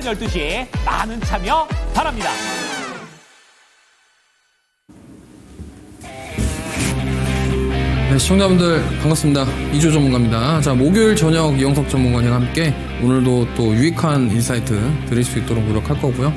12시 많은 참여 바랍니다. 네, 시청자분들 반갑습니다. 이조 전문가입니다. 자, 목요일 저녁 이영석 전문가님과 함께 오늘도 또 유익한 인사이트 드릴 수 있도록 노력할 거고요.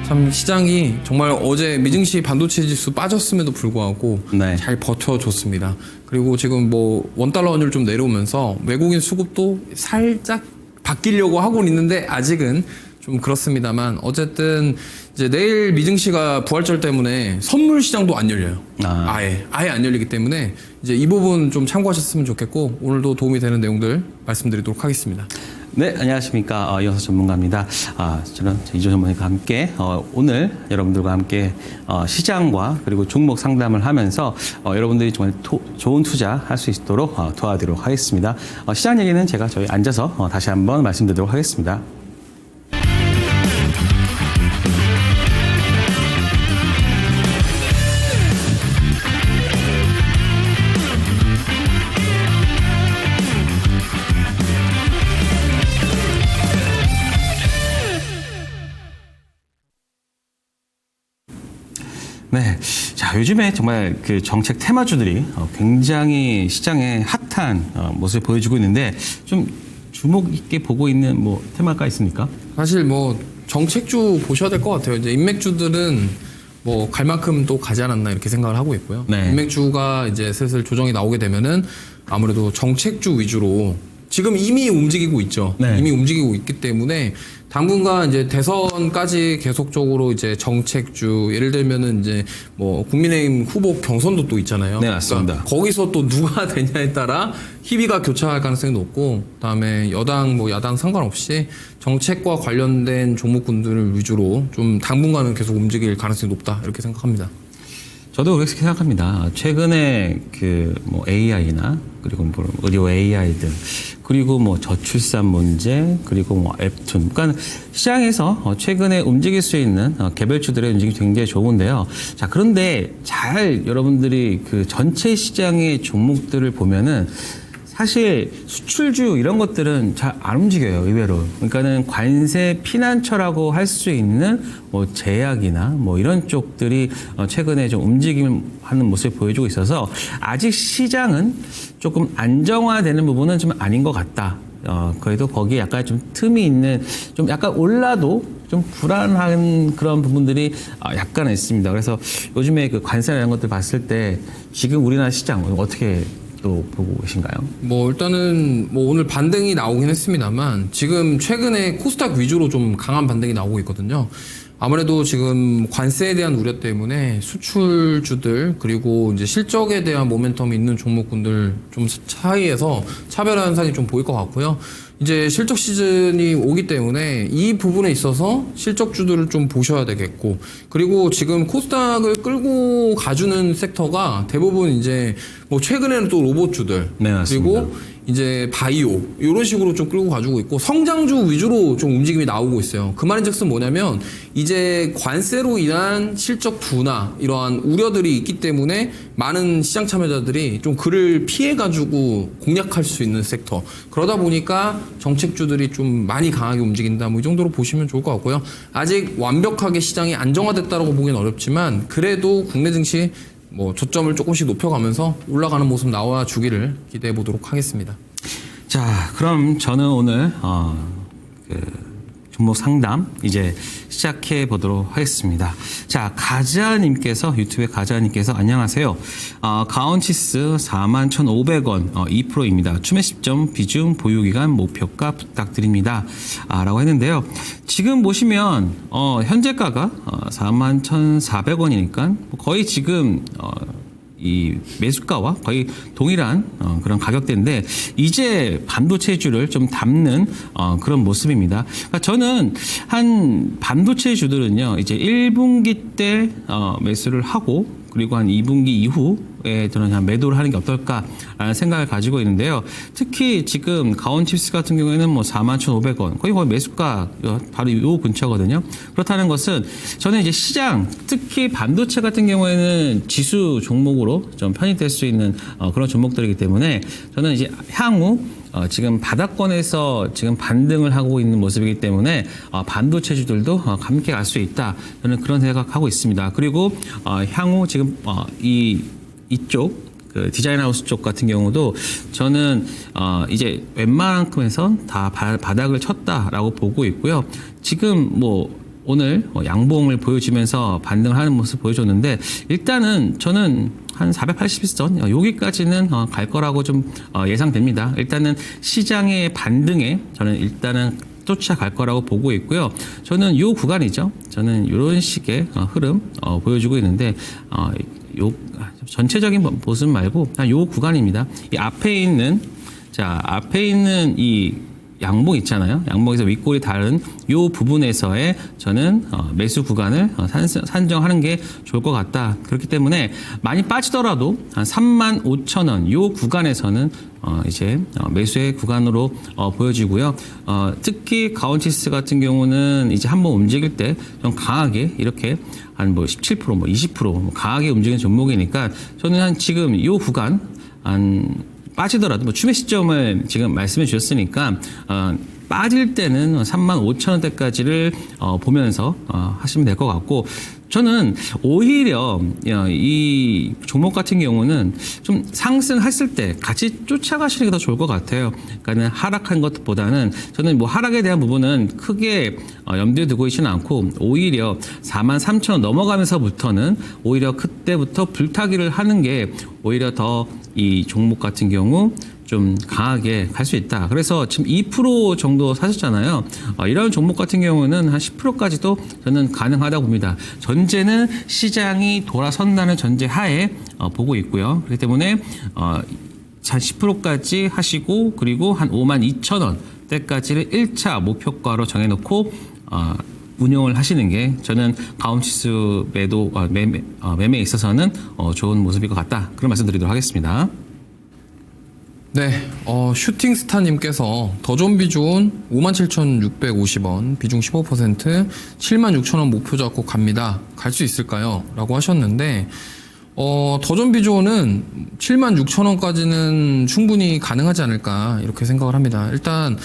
참 시장이 정말 어제 미증시 반도체 지수 빠졌음에도 불구하고 네. 잘 버텨줬습니다. 그리고 지금 뭐 원달러 환율 좀 내려오면서 외국인 수급도 살짝 바뀌려고 하고 있는데 아직은 좀 그렇습니다만 어쨌든 이제 내일 미증시가 부활절 때문에 선물 시장도 안 열려요. 아예 안 열리기 때문에 이제 이 부분 좀 참고하셨으면 좋겠고 오늘도 도움이 되는 내용들 말씀드리도록 하겠습니다. 네, 안녕하십니까. 이영석 전문가입니다. 저는 이조 전문가님과 함께 오늘 여러분들과 함께 시장과 그리고 종목 상담을 하면서 여러분들이 정말 좋은 투자 할 수 있도록 도와드리도록 하겠습니다. 시장 얘기는 제가 저희 앉아서 다시 한번 말씀드리도록 하겠습니다. 네. 자, 요즘에 정말 그 정책 테마주들이 굉장히 시장에 핫한 모습을 보여주고 있는데 좀 주목 있게 보고 있는 뭐 테마가 있습니까? 사실 뭐 정책주 보셔야 될 것 같아요. 이제 인맥주들은 뭐 갈 만큼 또 가지 않았나 이렇게 생각을 하고 있고요. 네. 인맥주가 이제 슬슬 조정이 나오게 되면은 아무래도 정책주 위주로 지금 이미 움직이고 있죠. 네. 이미 움직이고 있기 때문에 당분간 이제 대선까지 계속적으로 이제 정책주 예를 들면은 이제 뭐 국민의힘 후보 경선도 또 있잖아요. 네, 맞습니다. 그러니까 거기서 또 누가 되냐에 따라 희비가 교차할 가능성이 높고 그다음에 여당 뭐 야당 상관없이 정책과 관련된 종목군들을 위주로 좀 당분간은 계속 움직일 가능성이 높다 이렇게 생각합니다. 저도 그렇게 생각합니다. 최근에 그 뭐 AI나 그리고 뭐 의료 AI들 그리고 뭐 저출산 문제 그리고 뭐 웹툰 그러니까 시장에서 최근에 움직일 수 있는 개별주들의 움직임이 굉장히 좋은데요. 자, 그런데 잘 여러분들이 그 전체 시장의 종목들을 보면은 사실 수출주 이런 것들은 잘 안 움직여요, 의외로. 그러니까는 관세 피난처라고 할 수 있는 뭐 제약이나 뭐 이런 쪽들이 최근에 좀 움직임을 하는 모습을 보여주고 있어서 아직 시장은 조금 안정화되는 부분은 좀 아닌 것 같다. 그래도 거기에 약간 좀 틈이 있는 좀 약간 올라도 좀 불안한 그런 부분들이 약간 있습니다. 그래서 요즘에 그 관세나 이런 것들 봤을 때 지금 우리나라 시장 어떻게 또 보고 계신가요? 뭐 일단은 뭐 오늘 반등이 나오긴 했습니다만 지금 최근에 코스닥 위주로 좀 강한 반등이 나오고 있거든요. 아무래도 지금 관세에 대한 우려 때문에 수출주들 그리고 이제 실적에 대한 모멘텀이 있는 종목군들 좀 차이에서 차별 현상이 좀 보일 것 같고요. 이제 실적 시즌이 오기 때문에 이 부분에 있어서 실적주들을 좀 보셔야 되겠고 그리고 지금 코스닥을 끌고 가주는 섹터가 대부분 이제 뭐 최근에는 또 로봇주들 네, 맞습니다. 그리고 이제 바이오 이런 식으로 좀 끌고 가지고 있고 성장주 위주로 좀 움직임이 나오고 있어요. 그 말인즉슨 뭐냐면 이제 관세로 인한 실적 둔화 이러한 우려들이 있기 때문에 많은 시장 참여자들이 좀 그를 피해 가지고 공략할 수 있는 섹터 그러다 보니까 정책주들이 좀 많이 강하게 움직인다 뭐 이 정도로 보시면 좋을 것 같고요. 아직 완벽하게 시장이 안정화됐다고 보기는 어렵지만 그래도 국내 증시 뭐 저점을 조금씩 높여가면서 올라가는 모습 나와 주기를 기대해 보도록 하겠습니다. 자, 그럼 저는 오늘 종목 상담 이제 시작해 보도록 하겠습니다. 자, 가자님께서 유튜브에 가자님께서 안녕하세요. 가온치스 41,500원 2%입니다. 추매 시점 비중 보유기간 목표가 부탁드립니다. 라고 했는데요. 지금 보시면 현재가가 41,400원이니까 거의 지금 이 매수가와 거의 동일한 그런 가격대인데 이제 반도체주를 좀 담는 그런 모습입니다. 그러니까 저는 한 반도체주들은요 이제 1분기 때 매수를 하고 그리고 한 2분기 이후에 저는 그냥 매도를 하는 게 어떨까라는 생각을 가지고 있는데요. 특히 지금 가온칩스 같은 경우에는 뭐 41,500원 거의 매수가 바로 요 근처거든요. 그렇다는 것은 저는 이제 시장 특히 반도체 같은 경우에는 지수 종목으로 좀 편입될 수 있는 그런 종목들이기 때문에 저는 이제 향후 지금 바닥권에서 지금 반등을 하고 있는 모습이기 때문에 반도체주들도 함께 갈 수 있다. 저는 그런 생각하고 있습니다. 그리고 향후 지금 이쪽 그 디자인하우스 쪽 같은 경우도 저는 이제 웬만큼에서 다 바닥을 쳤다라고 보고 있고요. 지금 뭐 오늘 양봉을 보여주면서 반등을 하는 모습 보여줬는데 일단은 저는 한 480선 여기까지는 갈 거라고 좀 예상됩니다. 일단은 시장의 반등에 저는 일단은 쫓아갈 거라고 보고 있고요. 저는 요 구간이죠. 저는 이런 식의 흐름 보여주고 있는데 요 전체적인 모습 말고 요 구간입니다. 이 앞에 있는 이 양봉 있잖아요. 양봉에서 윗골이 다른 요 부분에서의 저는 매수 구간을 산정하는 게 좋을 것 같다. 그렇기 때문에 많이 빠지더라도 한 35,000원 요 구간에서는 이제 매수의 구간으로 보여지고요. 특히 가온치스 같은 경우는 이제 한번 움직일 때 좀 강하게 이렇게 한 뭐 17%, 뭐 20% 강하게 움직이는 종목이니까 저는 한 지금 요 구간 빠지더라도 뭐 추매 시점을 지금 말씀해 주셨으니까 빠질 때는 35,000원대까지를 보면서 하시면 될 것 같고 저는 오히려 이 종목 같은 경우는 좀 상승했을 때 같이 쫓아가시는 게 더 좋을 것 같아요. 그러니까는 하락한 것보다는 저는 뭐 하락에 대한 부분은 크게 염두에 두고 있지는 않고 오히려 43,000원 넘어가면서부터는 오히려 그때부터 불타기를 하는 게 오히려 더 이 종목 같은 경우 좀 강하게 갈 수 있다. 그래서 지금 2% 정도 사셨잖아요. 이런 종목 같은 경우는 한 10%까지도 저는 가능하다고 봅니다. 전제는 시장이 돌아선다는 전제 하에 보고 있고요. 그렇기 때문에 한 10%까지 하시고 그리고 한 52,000원대까지를 1차 목표가로 정해놓고 운용을 하시는 게 저는 가온치스 매매에 있어서는 좋은 모습일 것 같다. 그런 말씀드리도록 하겠습니다. 네, 슈팅스타님께서 더 좀비 좋은 57,650원, 비중 15%, 76,000원 목표 잡고 갑니다. 갈 수 있을까요? 라고 하셨는데, 더 좀비 좋은 76,000원까지는 충분히 가능하지 않을까, 이렇게 생각을 합니다. 일단,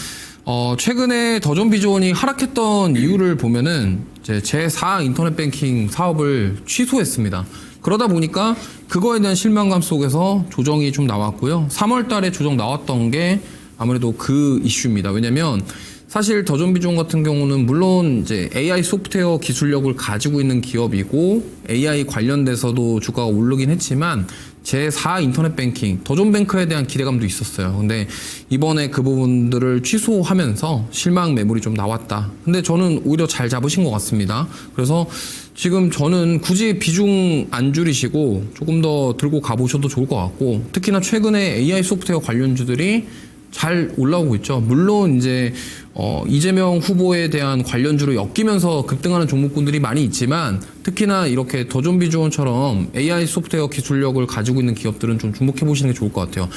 최근에 더 좀비 존이 하락했던 이유를 보면은, 제4 인터넷 뱅킹 사업을 취소했습니다. 그러다 보니까 그거에 대한 실망감 속에서 조정이 좀 나왔고요. 3월 달에 조정 나왔던 게 아무래도 그 이슈입니다. 왜냐면 사실 더 좀비 존 같은 경우는 물론 이제 AI 소프트웨어 기술력을 가지고 있는 기업이고 AI 관련돼서도 주가가 오르긴 했지만 제4 인터넷 뱅킹, 더존뱅크에 대한 기대감도 있었어요. 근데 이번에 그 부분들을 취소하면서 실망 매물이 좀 나왔다. 근데 저는 오히려 잘 잡으신 것 같습니다. 그래서 지금 저는 굳이 비중 안 줄이시고 조금 더 들고 가보셔도 좋을 것 같고 특히나 최근에 AI 소프트웨어 관련주들이 잘 올라오고 있죠. 물론 이제 이재명 후보에 대한 관련주로 엮이면서 급등하는 종목군들이 많이 있지만 특히나 이렇게 더 좀비 존처럼 AI 소프트웨어 기술력을 가지고 있는 기업들은 좀 주목해 보시는 게 좋을 것 같아요.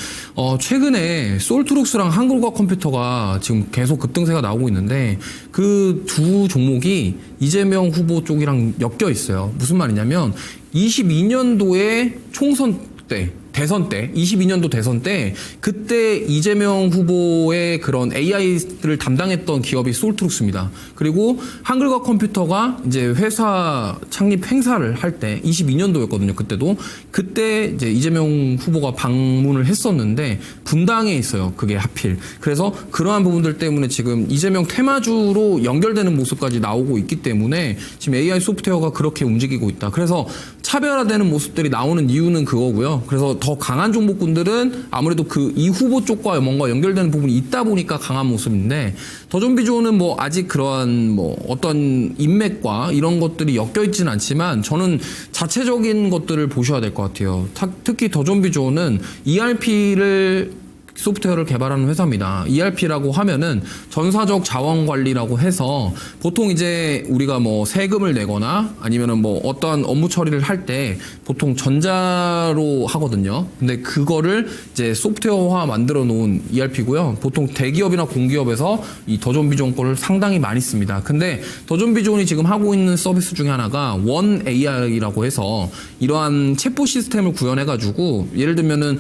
최근에 솔트룩스랑 한글과 컴퓨터가 지금 계속 급등세가 나오고 있는데 그 두 종목이 이재명 후보 쪽이랑 엮여 있어요. 무슨 말이냐면 22년도에 총선 때 대선 때 22년도 대선 때 그때 이재명 후보의 그런 AI를 담당했던 기업이 솔트룩스입니다. 그리고 한글과 컴퓨터가 이제 회사 창립 행사를 할 때 22년도였거든요. 그때도 그때 이제 이재명 후보가 방문을 했었는데 분당에 있어요. 그게 하필. 그래서 그러한 부분들 때문에 지금 이재명 테마주로 연결되는 모습까지 나오고 있기 때문에 지금 AI 소프트웨어가 그렇게 움직이고 있다. 그래서 차별화되는 모습들이 나오는 이유는 그거고요. 그래서 더 강한 종목군들은 아무래도 그 이 후보 쪽과 뭔가 연결되는 부분이 있다 보니까 강한 모습인데 더 좀비 존은 뭐 아직 그러한 뭐 어떤 인맥과 이런 것들이 엮여 있지는 않지만 저는 자체적인 것들을 보셔야 될 것 같아요. 특히 더 좀비 존은 ERP를 소프트웨어를 개발하는 회사입니다. ERP라고 하면은 전사적 자원 관리라고 해서 보통 이제 우리가 뭐 세금을 내거나 아니면은 뭐 어떠한 업무 처리를 할 때 보통 전자로 하거든요. 근데 그거를 이제 소프트웨어화 만들어 놓은 ERP고요. 보통 대기업이나 공기업에서 이 더 좀비 존 거를 상당히 많이 씁니다. 근데 더 좀비 존이 지금 하고 있는 서비스 중에 하나가 원 AI라고 해서 이러한 챗봇 시스템을 구현해 가지고 예를 들면은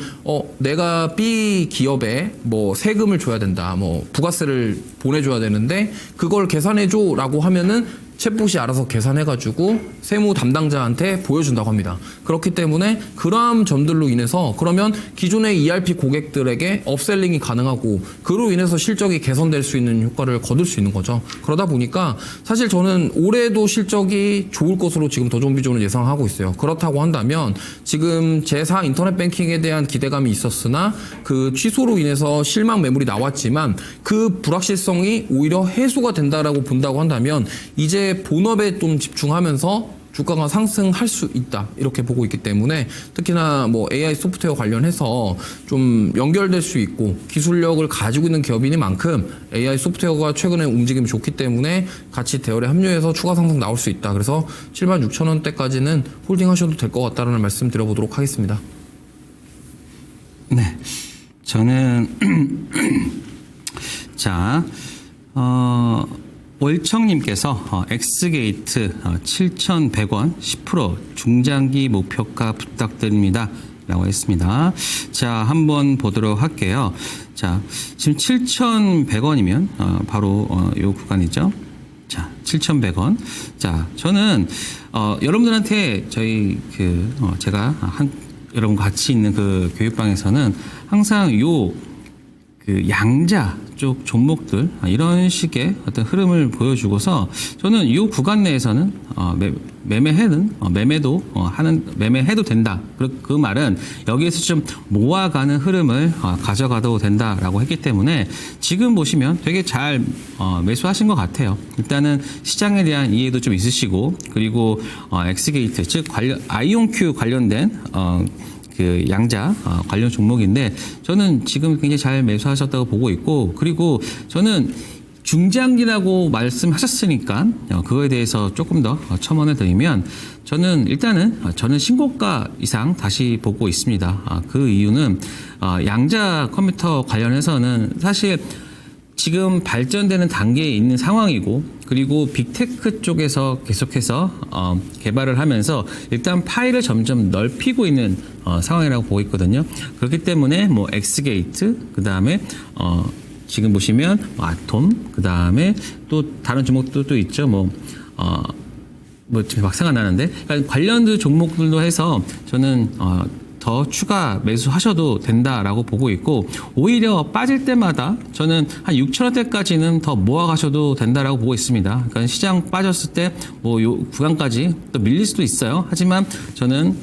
내가 B 기업 기업에 뭐 세금을 줘야 된다, 뭐 부가세를 보내줘야 되는데 그걸 계산해줘라고 하면은 챗봇이 알아서 계산해가지고 세무 담당자한테 보여준다고 합니다. 그렇기 때문에 그러한 점들로 인해서 그러면 기존의 ERP 고객들에게 업셀링이 가능하고 그로 인해서 실적이 개선될 수 있는 효과를 거둘 수 있는 거죠. 그러다 보니까 사실 저는 올해도 실적이 좋을 것으로 지금 더존비존을 예상하고 있어요. 그렇다고 한다면 지금 제4 인터넷 뱅킹에 대한 기대감이 있었으나 그 취소로 인해서 실망 매물이 나왔지만 그 불확실성이 오히려 해소가 된다라고 본다고 한다면 이제 본업에 좀 집중하면서 주가가 상승할 수 있다 이렇게 보고 있기 때문에 특히나 뭐 AI 소프트웨어 관련해서 좀 연결될 수 있고 기술력을 가지고 있는 기업이니만큼 AI 소프트웨어가 최근에 움직임이 좋기 때문에 같이 대열에 합류해서 추가 상승 나올 수 있다. 그래서 76,000원대까지는 홀딩하셔도 될 것 같다는 말씀 드려보도록 하겠습니다. 네, 저는 자, 월청님께서 엑스게이트 7,100원 10% 중장기 목표가 부탁드립니다. 라고 했습니다. 자, 한번 보도록 할게요. 자, 지금 7,100원이면 바로 요 구간이죠. 자, 7,100원. 자, 저는 여러분들한테 저희 제가 여러분과 같이 있는 그 교육방에서는 항상 요 그 양자 쪽 종목들 이런 식의 어떤 흐름을 보여주고서 저는 이 구간 내에서는 매매해도 된다. 그 말은 여기에서 좀 모아가는 흐름을 가져가도 된다라고 했기 때문에 지금 보시면 되게 잘 매수하신 것 같아요. 일단은 시장에 대한 이해도 좀 있으시고 그리고 엑스게이트 즉 아이온큐 관련된 그 양자 관련 종목인데 저는 지금 굉장히 잘 매수하셨다고 보고 있고 그리고 저는 중장기라고 말씀하셨으니까 그거에 대해서 조금 더 첨언을 드리면 저는 일단은 저는 신고가 이상 다시 보고 있습니다. 그 이유는 양자 컴퓨터 관련해서는 사실 지금 발전되는 단계에 있는 상황이고 그리고 빅테크 쪽에서 계속해서 개발을 하면서 일단 파일을 점점 넓히고 있는 상황이라고 보고 있거든요. 그렇기 때문에 뭐 엑스게이트 그다음에 지금 보시면 아톰 그다음에 또 다른 종목도 또 있죠. 뭐 지금 막 생각나는데 그러니까 관련 종목들도 해서 저는 더 추가 매수하셔도 된다라고 보고 있고 오히려 빠질 때마다 저는 한 6,000원대까지는 더 모아가셔도 된다라고 보고 있습니다. 그러니까 시장 빠졌을 때 뭐 요 구간까지 또 밀릴 수도 있어요. 하지만 저는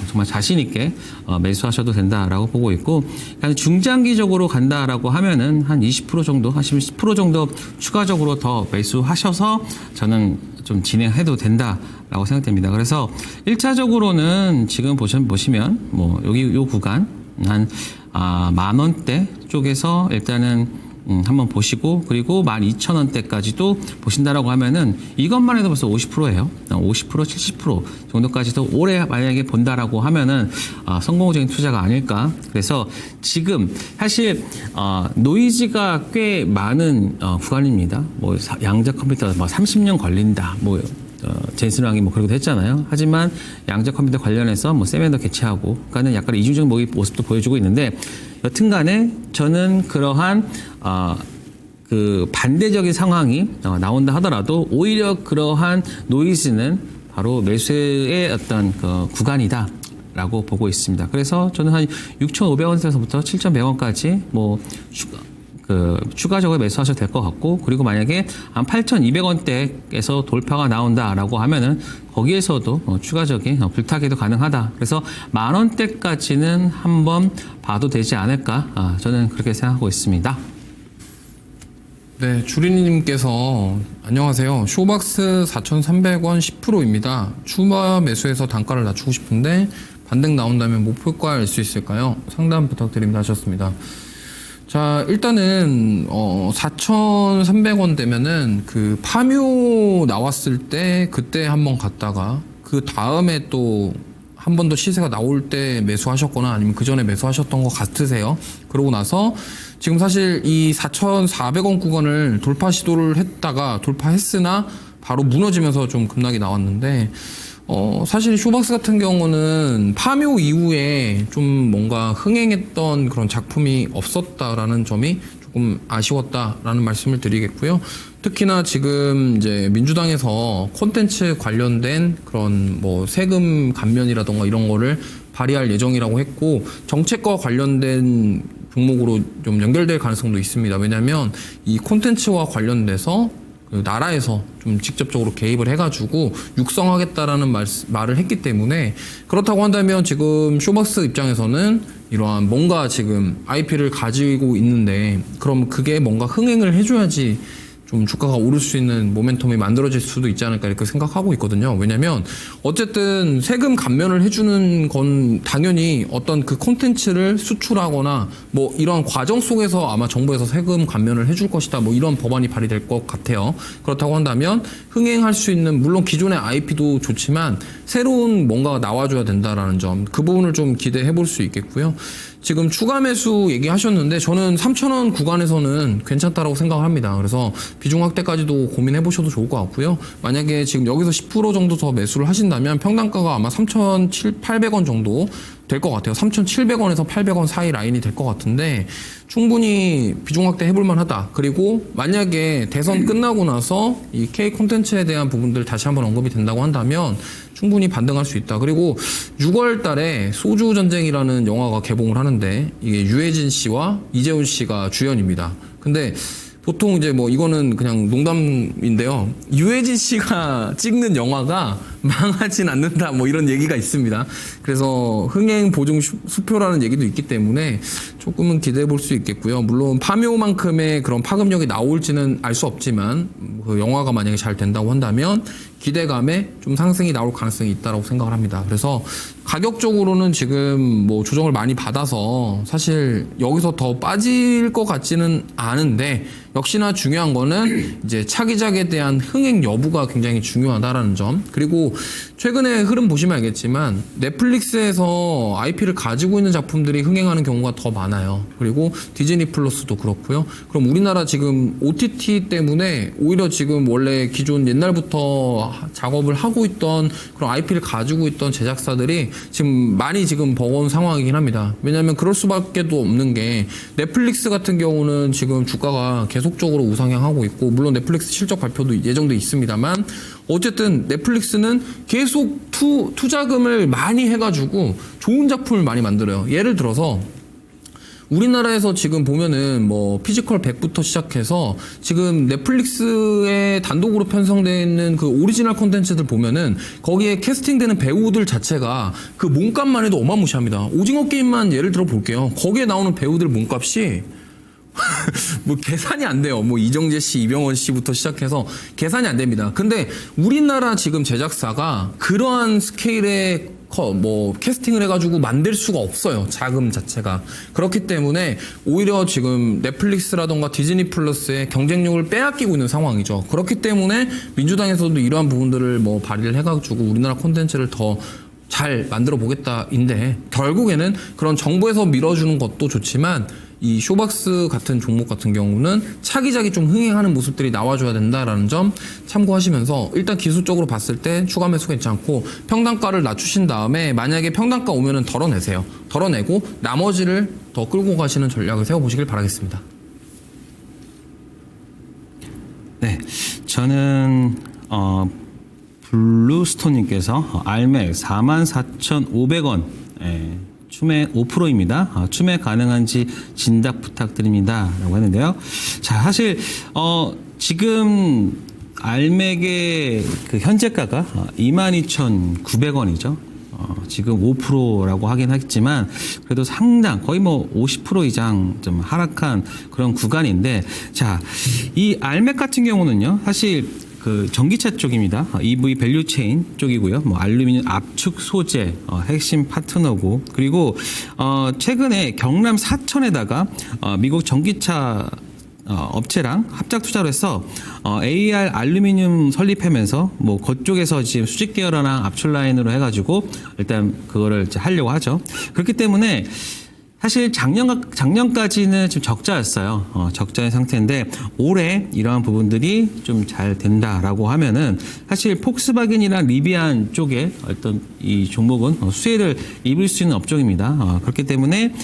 정말 자신 있게 매수하셔도 된다라고 보고 있고 그러니까 중장기적으로 간다라고 하면은 한 20% 정도, 한 10% 정도 추가적으로 더 매수하셔서 저는 좀 진행해도 된다라고 생각됩니다. 그래서 1차적으로는 지금 보시면 뭐 여기 요 구간 한 10,000원대 쪽에서 일단은 한번 보시고 그리고 12,000원대까지도 보신다라고 하면은 이것만 해도 벌써 50%예요. 50% 70% 정도까지도 올해 만약에 본다라고 하면은 성공적인 투자가 아닐까. 그래서 지금 사실 노이즈가 꽤 많은 구간입니다. 뭐 양자 컴퓨터 뭐 30년 걸린다. 뭐 젠슨왕이 뭐 그러기도 했잖아요. 하지만 양자 컴퓨터 관련해서 뭐 세미나도 개최하고 그러니까는 약간 이중적 모습도 보여주고 있는데 여튼간에 저는 그러한 그 반대적인 상황이 나온다 하더라도 오히려 그러한 노이즈는 바로 매수의 어떤 그 구간이다라고 보고 있습니다. 그래서 저는 한 6,500원에서부터 7,100원까지 뭐 추가적으로 매수하셔도 될 것 같고 그리고 만약에 한 8,200원대에서 돌파가 나온다라고 하면은 거기에서도 추가적인 불타기도 가능하다. 그래서 10,000원대까지는 한번 봐도 되지 않을까 저는 그렇게 생각하고 있습니다. 네, 주리님께서 안녕하세요. 쇼박스 4,300원 10%입니다. 추가 매수해서 단가를 낮추고 싶은데 반등 나온다면 목표가 알 수 있을까요? 상담 부탁드립니다 하셨습니다. 자, 일단은 4,300원 되면은 그 파묘 나왔을 때 그때 한번 갔다가 그 다음에 또 한 번 더 시세가 나올 때 매수하셨거나 아니면 그 전에 매수하셨던 것 같으세요. 그러고 나서 지금 사실 이 4,400원 구간을 돌파 시도를 했다가 돌파했으나 바로 무너지면서 좀 급락이 나왔는데 사실 쇼박스 같은 경우는 파묘 이후에 좀 뭔가 흥행했던 그런 작품이 없었다라는 점이 조금 아쉬웠다라는 말씀을 드리겠고요. 특히나 지금 이제 민주당에서 콘텐츠 관련된 그런 뭐 세금 감면이라던가 이런 거를 발의할 예정이라고 했고, 정책과 관련된 종목으로 좀 연결될 가능성도 있습니다. 왜냐하면 이 콘텐츠와 관련돼서 그 나라에서 좀 직접적으로 개입을 해가지고 육성하겠다라는 말을 했기 때문에, 그렇다고 한다면 지금 쇼박스 입장에서는 이러한 뭔가 지금 IP를 가지고 있는데, 그럼 그게 뭔가 흥행을 해줘야지 좀 주가가 오를 수 있는 모멘텀이 만들어질 수도 있지 않을까 이렇게 생각하고 있거든요. 왜냐면 어쨌든 세금 감면을 해주는 건 당연히 어떤 그 콘텐츠를 수출하거나 뭐 이런 과정 속에서 아마 정부에서 세금 감면을 해줄 것이다, 뭐 이런 법안이 발의될 것 같아요. 그렇다고 한다면 흥행할 수 있는, 물론 기존의 IP도 좋지만 새로운 뭔가가 나와줘야 된다라는 점, 그 부분을 좀 기대해 볼 수 있겠고요. 지금 추가 매수 얘기하셨는데 저는 3,000원 구간에서는 괜찮다라고 생각을 합니다. 그래서 비중 확대까지도 고민해 보셔도 좋을 것 같고요. 만약에 지금 여기서 10% 정도 더 매수를 하신다면 평단가가 아마 3,800원 정도 될 것 같아요. 3,700원에서 800원 사이 라인이 될 것 같은데 충분히 비중 확대 해볼 만하다. 그리고 만약에 대선 끝나고 나서 이 K 콘텐츠에 대한 부분들 다시 한번 언급이 된다고 한다면 충분히 반등할 수 있다. 그리고 6월 달에 소주 전쟁이라는 영화가 개봉을 하는데 이게 유해진 씨와 이재훈 씨가 주연입니다. 근데 보통 이제 뭐 이거는 그냥 농담인데요. 유해진 씨가 찍는 영화가 망하진 않는다, 뭐 이런 얘기가 있습니다. 그래서 흥행 보증 수표라는 얘기도 있기 때문에 조금은 기대해 볼 수 있겠고요. 물론 파묘만큼의 그런 파급력이 나올지는 알 수 없지만 그 영화가 만약에 잘 된다고 한다면 기대감에 좀 상승이 나올 가능성이 있다고 생각을 합니다. 그래서 가격적으로는 지금 뭐 조정을 많이 받아서 사실 여기서 더 빠질 것 같지는 않은데, 역시나 중요한 거는 이제 차기작에 대한 흥행 여부가 굉장히 중요하다라는 점. 그리고 최근에 흐름 보시면 알겠지만 넷플릭스에서 IP를 가지고 있는 작품들이 흥행하는 경우가 더 많아요. 그리고 디즈니 플러스도 그렇고요. 그럼 우리나라 지금 OTT 때문에 오히려 지금 원래 기존 옛날부터 작업을 하고 있던 그런 IP를 가지고 있던 제작사들이 지금 많이 지금 버거운 상황이긴 합니다. 왜냐하면 그럴 수밖에 또 없는 게, 넷플릭스 같은 경우는 지금 주가가 계속적으로 우상향하고 있고, 물론 넷플릭스 실적 발표도 예정돼 있습니다만 어쨌든 넷플릭스는 계속 투자금을 많이 해가지고 좋은 작품을 많이 만들어요. 예를 들어서 우리나라에서 지금 보면은 뭐 피지컬 100부터 시작해서 지금 넷플릭스에 단독으로 편성되어 있는 그 오리지널 콘텐츠들 보면은 거기에 캐스팅되는 배우들 자체가 그 몸값만 해도 어마무시합니다. 오징어 게임만 예를 들어 볼게요. 거기에 나오는 배우들 몸값이 뭐 계산이 안 돼요. 뭐 이정재 씨, 이병헌 씨부터 시작해서 계산이 안 됩니다. 근데 우리나라 지금 제작사가 그러한 스케일의 뭐 캐스팅을 해가지고 만들 수가 없어요. 자금 자체가. 그렇기 때문에 오히려 지금 넷플릭스라던가 디즈니 플러스의 경쟁력을 빼앗기고 있는 상황이죠. 그렇기 때문에 민주당에서도 이러한 부분들을 뭐 발의를 해가지고 우리나라 콘텐츠를 더 잘 만들어 보겠다인데, 결국에는 그런 정부에서 밀어주는 것도 좋지만 이 쇼박스 같은 종목 같은 경우는 차기작이 좀 흥행하는 모습들이 나와줘야 된다라는 점 참고하시면서, 일단 기술적으로 봤을 때 추가 매수 괜찮고 평단가를 낮추신 다음에 만약에 평단가 오면은 덜어내세요. 덜어내고 나머지를 더 끌고 가시는 전략을 세워보시길 바라겠습니다. 네, 저는 블루스톤님께서 알맥 44,500원 추매 5%입니다. 추매 가능한지 진답 부탁드립니다. 라고 했는데요. 자, 사실 지금 알맥의 그 현재가가 22,900원이죠. 지금 5%라고 하긴 하겠지만 그래도 상당 거의 뭐 50% 이상 좀 하락한 그런 구간인데, 자, 이 알맥 같은 경우는요, 사실 그 전기차 쪽입니다. EV 밸류체인 쪽이고요. 뭐 알루미늄 압축 소재 핵심 파트너고, 그리고 최근에 경남 사천에다가 미국 전기차 업체랑 합작 투자를 해서 AR 알루미늄 설립하면서 뭐 그쪽에서 지금 수직 계열화나 압출 라인으로 해가지고 일단 그거를 이제 하려고 하죠. 그렇기 때문에 사실 작년까지는 지금 적자였어요. 적자인 상태인데 올해 이러한 부분들이 좀 잘 된다라고 하면은 사실 폭스바겐이나 리비안 쪽에 어떤 이 종목은 수혜를 입을 수 있는 업종입니다. 그렇기 때문에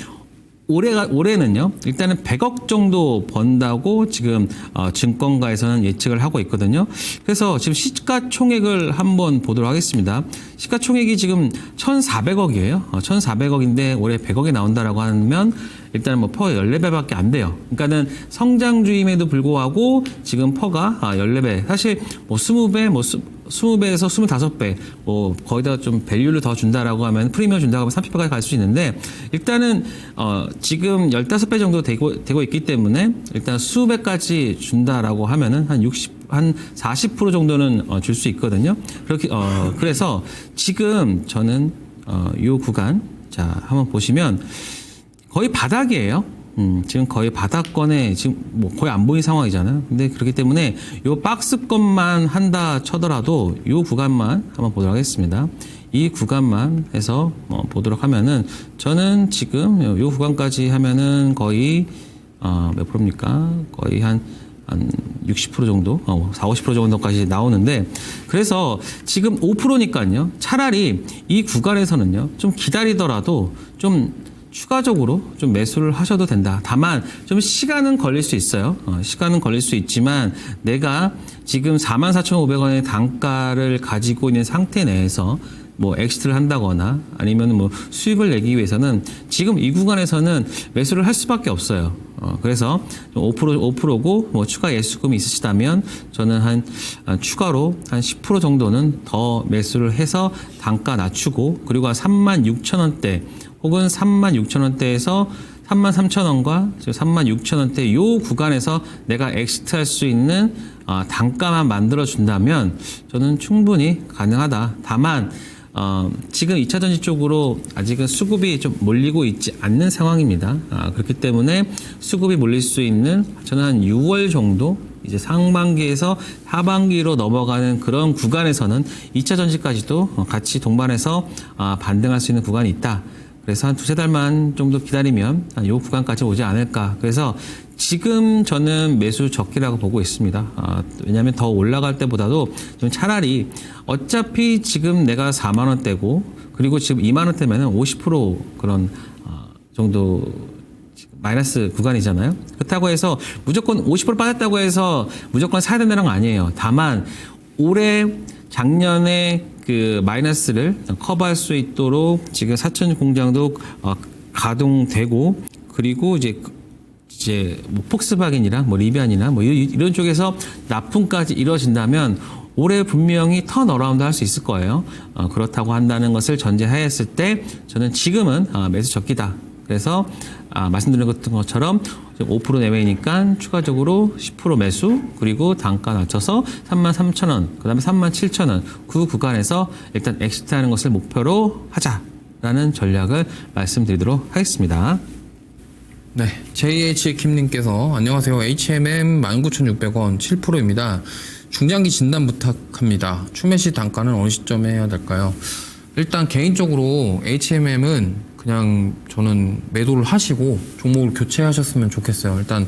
올해는요, 일단은 100억 정도 번다고 지금 증권가에서는 예측을 하고 있거든요. 그래서 지금 시가총액을 한번 보도록 하겠습니다. 시가총액이 지금 1,400억이에요. 1,400억인데 올해 100억이 나온다라고 하면 일단 뭐 퍼 14배밖에 안 돼요. 그러니까는 성장주임에도 불구하고 지금 퍼가 14배. 사실 뭐 20배, 뭐 20배에서 25배, 뭐 거기다 좀 밸류를 더 준다라고 하면 프리미엄 준다고 하면 30배까지 갈 수 있는데 일단은 지금 15배 정도 되고 있기 때문에 일단 수배까지 준다라고 하면은 한 40% 정도는 줄 수 있거든요. 그렇게 그래서 지금 저는 요 구간 자 한번 보시면 거의 바닥이에요. 지금 거의 바닥권에 지금 뭐 거의 안 보이는 상황이잖아요. 근데 그렇기 때문에 요 박스권만 한다 쳐더라도 요 구간만 한번 보도록 하겠습니다. 이 구간만 해서 보도록 하면은 저는 지금 요 구간까지 하면은 거의 몇 프로입니까? 거의 한 60% 정도, 40, 50% 정도까지 나오는데 그래서 지금 5%니까요. 차라리 이 구간에서는요. 좀 기다리더라도 좀 추가적으로 좀 매수를 하셔도 된다. 다만 좀 시간은 걸릴 수 있어요. 시간은 걸릴 수 있지만 내가 지금 44,500원의 단가를 가지고 있는 상태 내에서 뭐 엑시트를 한다거나 아니면 뭐 수익을 내기 위해서는 지금 이 구간에서는 매수를 할 수밖에 없어요. 그래서 5%고 뭐 추가 예수금이 있으시다면 저는 한 추가로 한 10% 정도는 더 매수를 해서 단가 낮추고 그리고 한 36,000원대 혹은 36,000원대에서 33,000원과 36,000원대 요 구간에서 내가 엑시트할 수 있는 단가만 만들어 준다면 저는 충분히 가능하다. 다만 지금 2차전지 쪽으로 아직은 수급이 좀 몰리고 있지 않는 상황입니다. 그렇기 때문에 수급이 몰릴 수 있는 저는 한 6월 정도 이제 상반기에서 하반기로 넘어가는 그런 구간에서는 2차전지까지도 같이 동반해서 반등할 수 있는 구간이 있다. 그래서 한 2-3달만 정도 기다리면 이 구간까지 오지 않을까. 그래서 지금 저는 매수 적기라고 보고 있습니다. 왜냐하면 더 올라갈 때보다도 좀 차라리 어차피 지금 내가 4만 원대고 그리고 지금 2만 원대면은 50% 그런 정도 마이너스 구간이잖아요. 그렇다고 해서 무조건 50% 빠졌다고 해서 무조건 사야 된다는 건 아니에요. 다만 올해 작년에 그 마이너스를 커버할 수 있도록 지금 사천 공장도 가동되고 그리고 이제 뭐 폭스바겐이랑 뭐 리비안이나 뭐 이런 쪽에서 납품까지 이루어진다면 올해 분명히 턴어라운드 할 수 있을 거예요. 그렇다고 한다는 것을 전제하였을 때 저는 지금은 매수 적기다. 그래서 말씀드린 것처럼 5% 내외니까 추가적으로 10% 매수 그리고 단가 낮춰서 33,000원 그 다음에 37,000원 그 구간에서 일단 엑시트하는 것을 목표로 하자라는 전략을 말씀드리도록 하겠습니다. 네, JH킴님께서 안녕하세요. HMM 19,600원 7%입니다. 중장기 진단 부탁합니다. 추매시 단가는 어느 시점에 해야 될까요? 일단 개인적으로 HMM은 그냥 저는 매도를 하시고 종목을 교체하셨으면 좋겠어요. 일단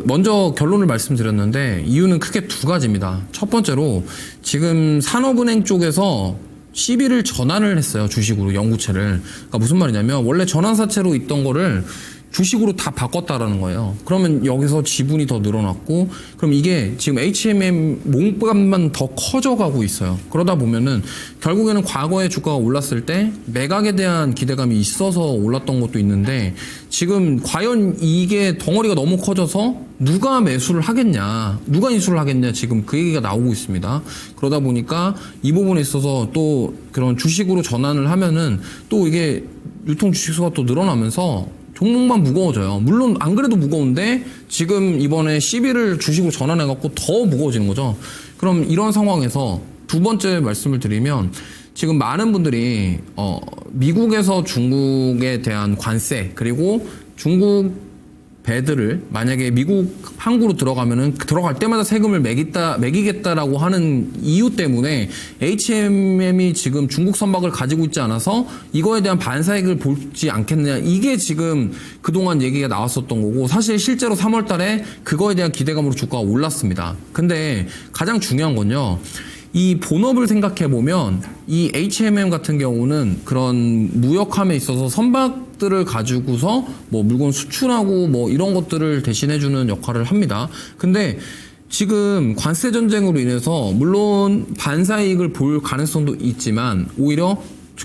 먼저 결론을 말씀드렸는데 이유는 크게 두 가지입니다. 첫 번째로 지금 산업은행 쪽에서 CB를 전환을 했어요. 주식으로 영구채를. 그러니까 무슨 말이냐면 원래 전환사채로 있던 거를 주식으로 다 바꿨다라는 거예요. 그러면 여기서 지분이 더 늘어났고 그럼 이게 지금 HMM 몸값만 더 커져가고 있어요. 그러다 보면은 결국에는 과거에 주가가 올랐을 때 매각에 대한 기대감이 있어서 올랐던 것도 있는데 지금 과연 이게 덩어리가 너무 커져서 누가 매수를 하겠냐, 누가 인수를 하겠냐 지금 그 얘기가 나오고 있습니다. 그러다 보니까 이 부분에 있어서 또 그런 주식으로 전환을 하면은 또 이게 유통 주식수가 또 늘어나면서 종목만 무거워져요. 물론 안 그래도 무거운데 지금 이번에 CB를 주식으로 전환해갖고 더 무거워지는 거죠. 그럼 이런 상황에서 두 번째 말씀을 드리면 지금 많은 분들이 미국에서 중국에 대한 관세 그리고 중국 배들을 만약에 미국 항구로 들어가면은 들어갈 때마다 세금을 매기겠다라고 하는 이유 때문에 HMM이 지금 중국 선박을 가지고 있지 않아서 이거에 대한 반사익을 보지 않겠느냐, 이게 지금 그동안 얘기가 나왔었던 거고, 사실 실제로 3월 달에 그거에 대한 기대감으로 주가가 올랐습니다. 근데 가장 중요한 건요, 이 본업을 생각해 보면 이 HMM 같은 경우는 그런 무역함에 있어서 선박들을 가지고서 뭐 물건 수출하고 뭐 이런 것들을 대신해 주는 역할을 합니다. 근데 지금 관세 전쟁으로 인해서 물론 반사이익을 볼 가능성도 있지만 오히려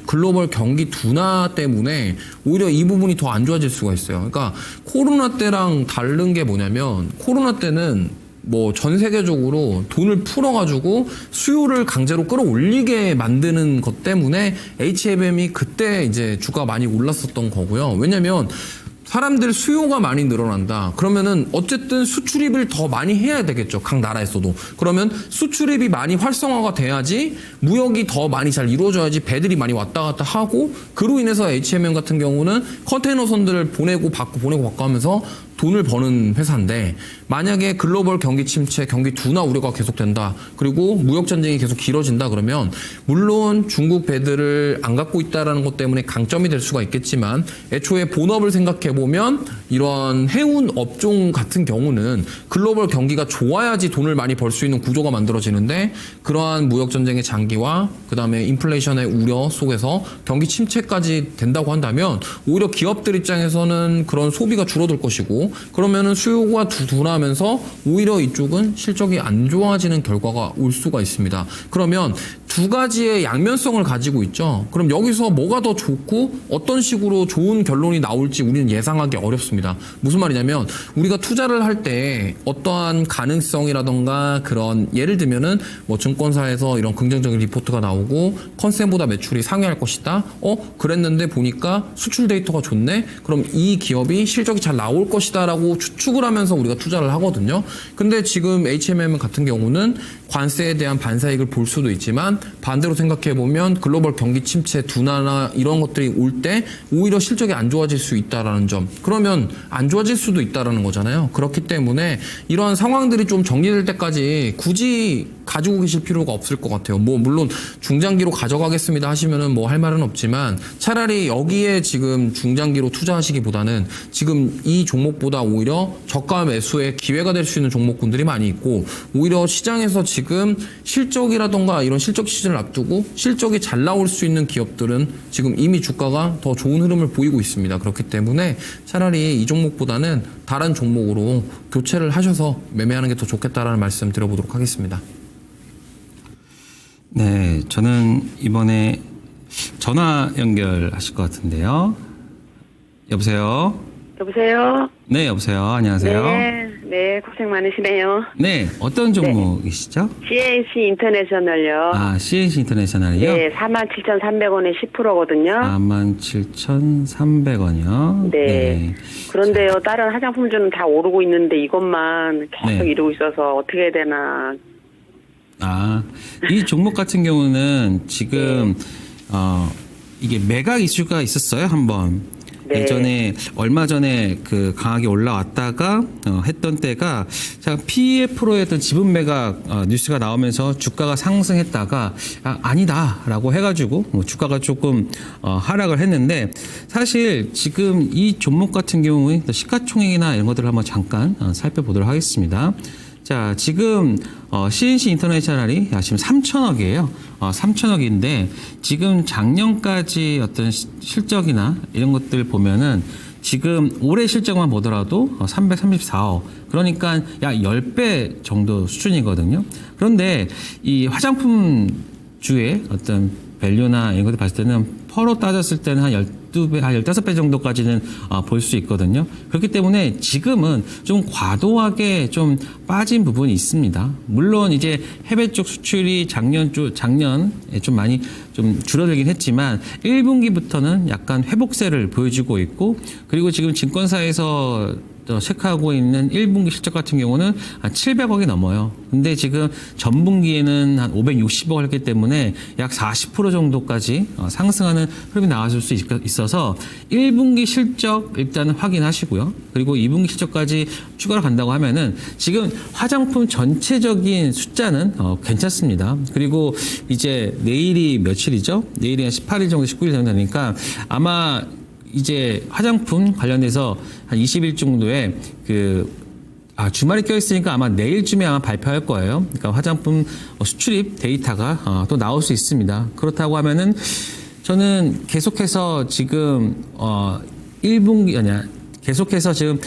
글로벌 경기 둔화 때문에 오히려 이 부분이 더 안 좋아질 수가 있어요. 그러니까 코로나 때랑 다른 게 뭐냐면, 코로나 때는 뭐 전 세계적으로 돈을 풀어가지고 수요를 강제로 끌어올리게 만드는 것 때문에 HMM이 그때 이제 주가가 많이 올랐었던 거고요. 왜냐면 사람들 수요가 많이 늘어난다. 그러면은 어쨌든 수출입을 더 많이 해야 되겠죠. 각 나라에서도. 그러면 수출입이 많이 활성화가 돼야지 무역이 더 많이 잘 이루어져야지 배들이 많이 왔다 갔다 하고, 그로 인해서 HMM 같은 경우는 컨테이너선들을 보내고 받고 하면서 돈을 버는 회사인데, 만약에 글로벌 경기 침체, 경기 둔화 우려가 계속된다, 그리고 무역 전쟁이 계속 길어진다 그러면 물론 중국 배들을 안 갖고 있다라는 것 때문에 강점이 될 수가 있겠지만, 애초에 본업을 생각해 보면 이런 해운 업종 같은 경우는 글로벌 경기가 좋아야지 돈을 많이 벌 수 있는 구조가 만들어지는데, 그러한 무역 전쟁의 장기와 그다음에 인플레이션의 우려 속에서 경기 침체까지 된다고 한다면 오히려 기업들 입장에서는 그런 소비가 줄어들 것이고, 그러면은 수요가 둔화하면서 오히려 이쪽은 실적이 안 좋아지는 결과가 올 수가 있습니다. 그러면 두 가지의 양면성을 가지고 있죠. 그럼 여기서 뭐가 더 좋고 어떤 식으로 좋은 결론이 나올지 우리는 예상하기 어렵습니다. 무슨 말이냐면, 우리가 투자를 할 때 어떠한 가능성이라던가 그런, 예를 들면은 뭐 증권사에서 이런 긍정적인 리포트가 나오고 컨센보다 매출이 상회할 것이다. 그랬는데 보니까 수출 데이터가 좋네. 그럼 이 기업이 실적이 잘 나올 것이다 라고 추측을 하면서 우리가 투자를 하거든요. 근데 지금 HMM 같은 경우는 관세에 대한 반사익을 볼 수도 있지만, 반대로 생각해 보면 글로벌 경기 침체, 둔화나 이런 것들이 올 때 오히려 실적이 안 좋아질 수 있다라는 점, 그러면 안 좋아질 수도 있다라는 거잖아요. 그렇기 때문에 이러한 상황들이 좀 정리될 때까지 굳이 가지고 계실 필요가 없을 것 같아요. 뭐 물론 중장기로 가져가겠습니다 하시면은 뭐 할 말은 없지만, 차라리 여기에 지금 중장기로 투자하시기보다는 지금 이 종목보다 오히려 저가 매수의 기회가 될 수 있는 종목군들이 많이 있고, 오히려 시장에서 지금 실적이라던가 이런 실적 시즌을 앞두고 실적이 잘 나올 수 있는 기업들은 지금 이미 주가가 더 좋은 흐름을 보이고 있습니다. 그렇기 때문에 차라리 이 종목보다는 다른 종목으로 교체를 하셔서 매매하는 게 더 좋겠다라는 말씀 드려보도록 하겠습니다. 네, 저는 이번에 전화 연결하실 것 같은데요. 여보세요? 여보세요? 네, 여보세요. 안녕하세요. 네, 고생 많으시네요. 네, 어떤 종목이시죠? CNC 인터내셔널요. 아, CNC 인터내셔널이요? 네, 47,300원에 10%거든요. 47,300원이요? 네. 그런데요, 다른 화장품주는 다 오르고 있는데 이것만 계속 네. 이러고 있어서 어떻게 해야 되나. 아, 이 종목 같은 경우는 지금, 이게 매각 이슈가 있었어요, 한번. 네. 예전에, 얼마 전에 그 강하게 올라왔다가, 했던 때가, PEF로 했던 지분 매각 뉴스가 나오면서 주가가 상승했다가, 아니다라고 해가지고, 주가가 조금, 하락을 했는데, 사실 지금 이 종목 같은 경우에 시가총액이나 이런 것들을 한번 잠깐 살펴보도록 하겠습니다. 자, 지금 CNC 인터내셔널이 지금 3천억이에요. 3천억인데 지금 작년까지 어떤 실적이나 이런 것들 보면은 지금 올해 실적만 보더라도 334억. 그러니까 약 10배 정도 수준이거든요. 그런데 이 화장품 주의 어떤 밸류나 이런 것들 봤을 때는 퍼로 따졌을 때는 한 12배, 한 15배 정도까지는 볼 수 있거든요. 그렇기 때문에 지금은 좀 과도하게 좀 빠진 부분이 있습니다. 물론 이제 해외 쪽 수출이 작년에 좀 많이 좀 줄어들긴 했지만 1분기부터는 약간 회복세를 보여주고 있고, 그리고 지금 증권사에서 체크하고 있는 1분기 실적 같은 경우는 한 700억이 넘어요. 근데 지금 전분기에는 한 560억을 했기 때문에 약 40% 정도까지 상승하는 흐름이 나와줄 수 있어서 1분기 실적 일단은 확인하시고요. 그리고 2분기 실적까지 추가로 간다고 하면은 지금 화장품 전체적인 숫자는 괜찮습니다. 그리고 이제 내일이 며칠이죠? 내일이 한 18일 정도 19일 정도 되니까 아마 이제 화장품 관련해서 한 20일 정도에 주말이 껴있으니까 아마 내일쯤에 아마 발표할 거예요. 그러니까 화장품 수출입 데이터가 또 나올 수 있습니다. 그렇다고 하면은 저는 계속해서 지금 1분기 계속해서 지금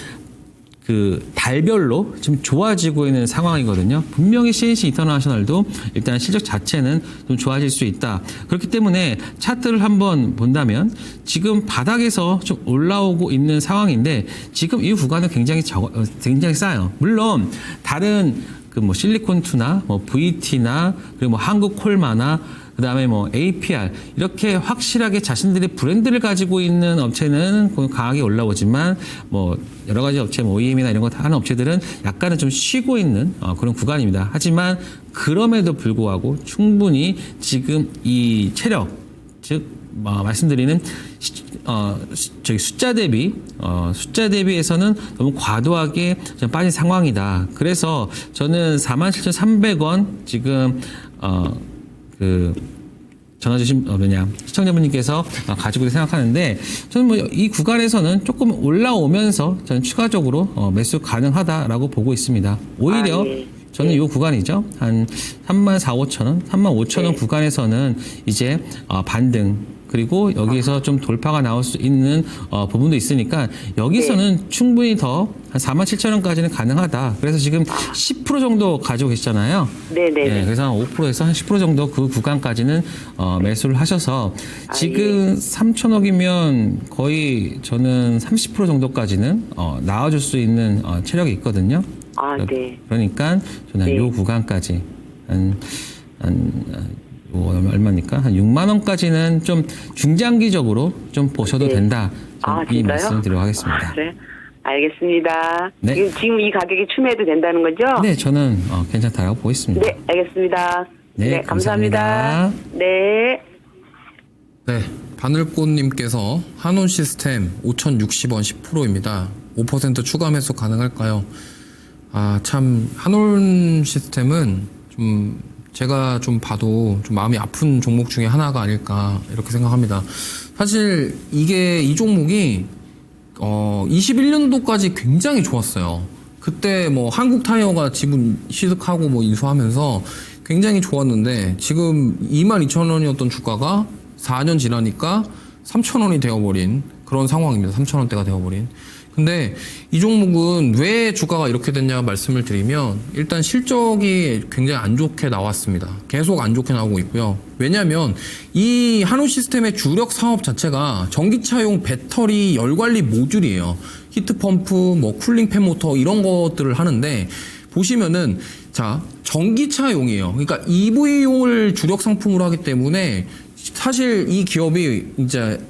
달별로 지금 좋아지고 있는 상황이거든요. 분명히 CNC 인터내셔널도 일단 실적 자체는 좀 좋아질 수 있다. 그렇기 때문에 차트를 한번 본다면 지금 바닥에서 좀 올라오고 있는 상황인데 지금 이 구간은 굉장히 싸요. 물론 다른 실리콘2나 VT나 그리고 한국콜마나 그다음에 APR 이렇게 확실하게 자신들의 브랜드를 가지고 있는 업체는 강하게 올라오지만 여러 가지 업체 OEM이나 이런 거 하는 업체들은 약간은 좀 쉬고 있는 그런 구간입니다. 하지만 그럼에도 불구하고 충분히 지금 이 체력 즉 말씀드리는 숫자 대비에서는 너무 과도하게 좀 빠진 상황이다. 그래서 저는 47,300원 지금 전화 주신 시청자분님께서 가지고 생각하는데 저는 이 구간에서는 조금 올라오면서 저는 추가적으로 매수 가능하다라고 보고 있습니다. 오히려 저는 이 구간이죠. 한 34,000원, 35,000원 구간에서는 이제 반등 그리고 여기에서 좀 돌파가 나올 수 있는 부분도 있으니까 여기서는 충분히 더 한 47,000원까지는 가능하다. 그래서 지금 10% 정도 가지고 계시잖아요. 네네. 그래서 한 5%에서 한 10% 정도 그 구간까지는 매수를 하셔서 지금 3,000억이면 거의 저는 30% 정도까지는 나와줄 수 있는 체력이 있거든요. 네. 그러니까 저는 이 구간까지 얼마니까? 한 6만 원까지는 좀 중장기적으로 좀 보셔도 된다. 이 말씀 드리도록 하겠습니다. 그래? 알겠습니다. 네. 지금 이 가격에 추매해도 된다는 거죠? 네, 저는 괜찮다라고 보고 있습니다. 네, 알겠습니다. 네, 감사합니다. 감사합니다. 네. 네, 바늘꽃님께서 한온 시스템 5,060원 10%입니다. 5% 추가 매수 가능할까요? 참 한온 시스템은 좀 제가 좀 봐도 좀 마음이 아픈 종목 중에 하나가 아닐까 이렇게 생각합니다. 사실 이 종목이 21년도까지 굉장히 좋았어요. 그때 한국 타이어가 지분 취득하고 인수하면서 굉장히 좋았는데 지금 22,000원이었던 주가가 4년 지나니까 3,000원이 되어버린 그런 상황입니다. 3,000원대가 되어버린. 근데 이 종목은 왜 주가가 이렇게 됐냐 말씀을 드리면 일단 실적이 굉장히 안 좋게 나왔습니다. 계속 안 좋게 나오고 있고요. 왜냐하면 이 한우 시스템의 주력 사업 자체가 전기차용 배터리 열관리 모듈이에요. 히트펌프, 쿨링 팬 모터 이런 것들을 하는데 보시면은 전기차용이에요. 그러니까 EV용을 주력 상품으로 하기 때문에 사실 이 기업이 이제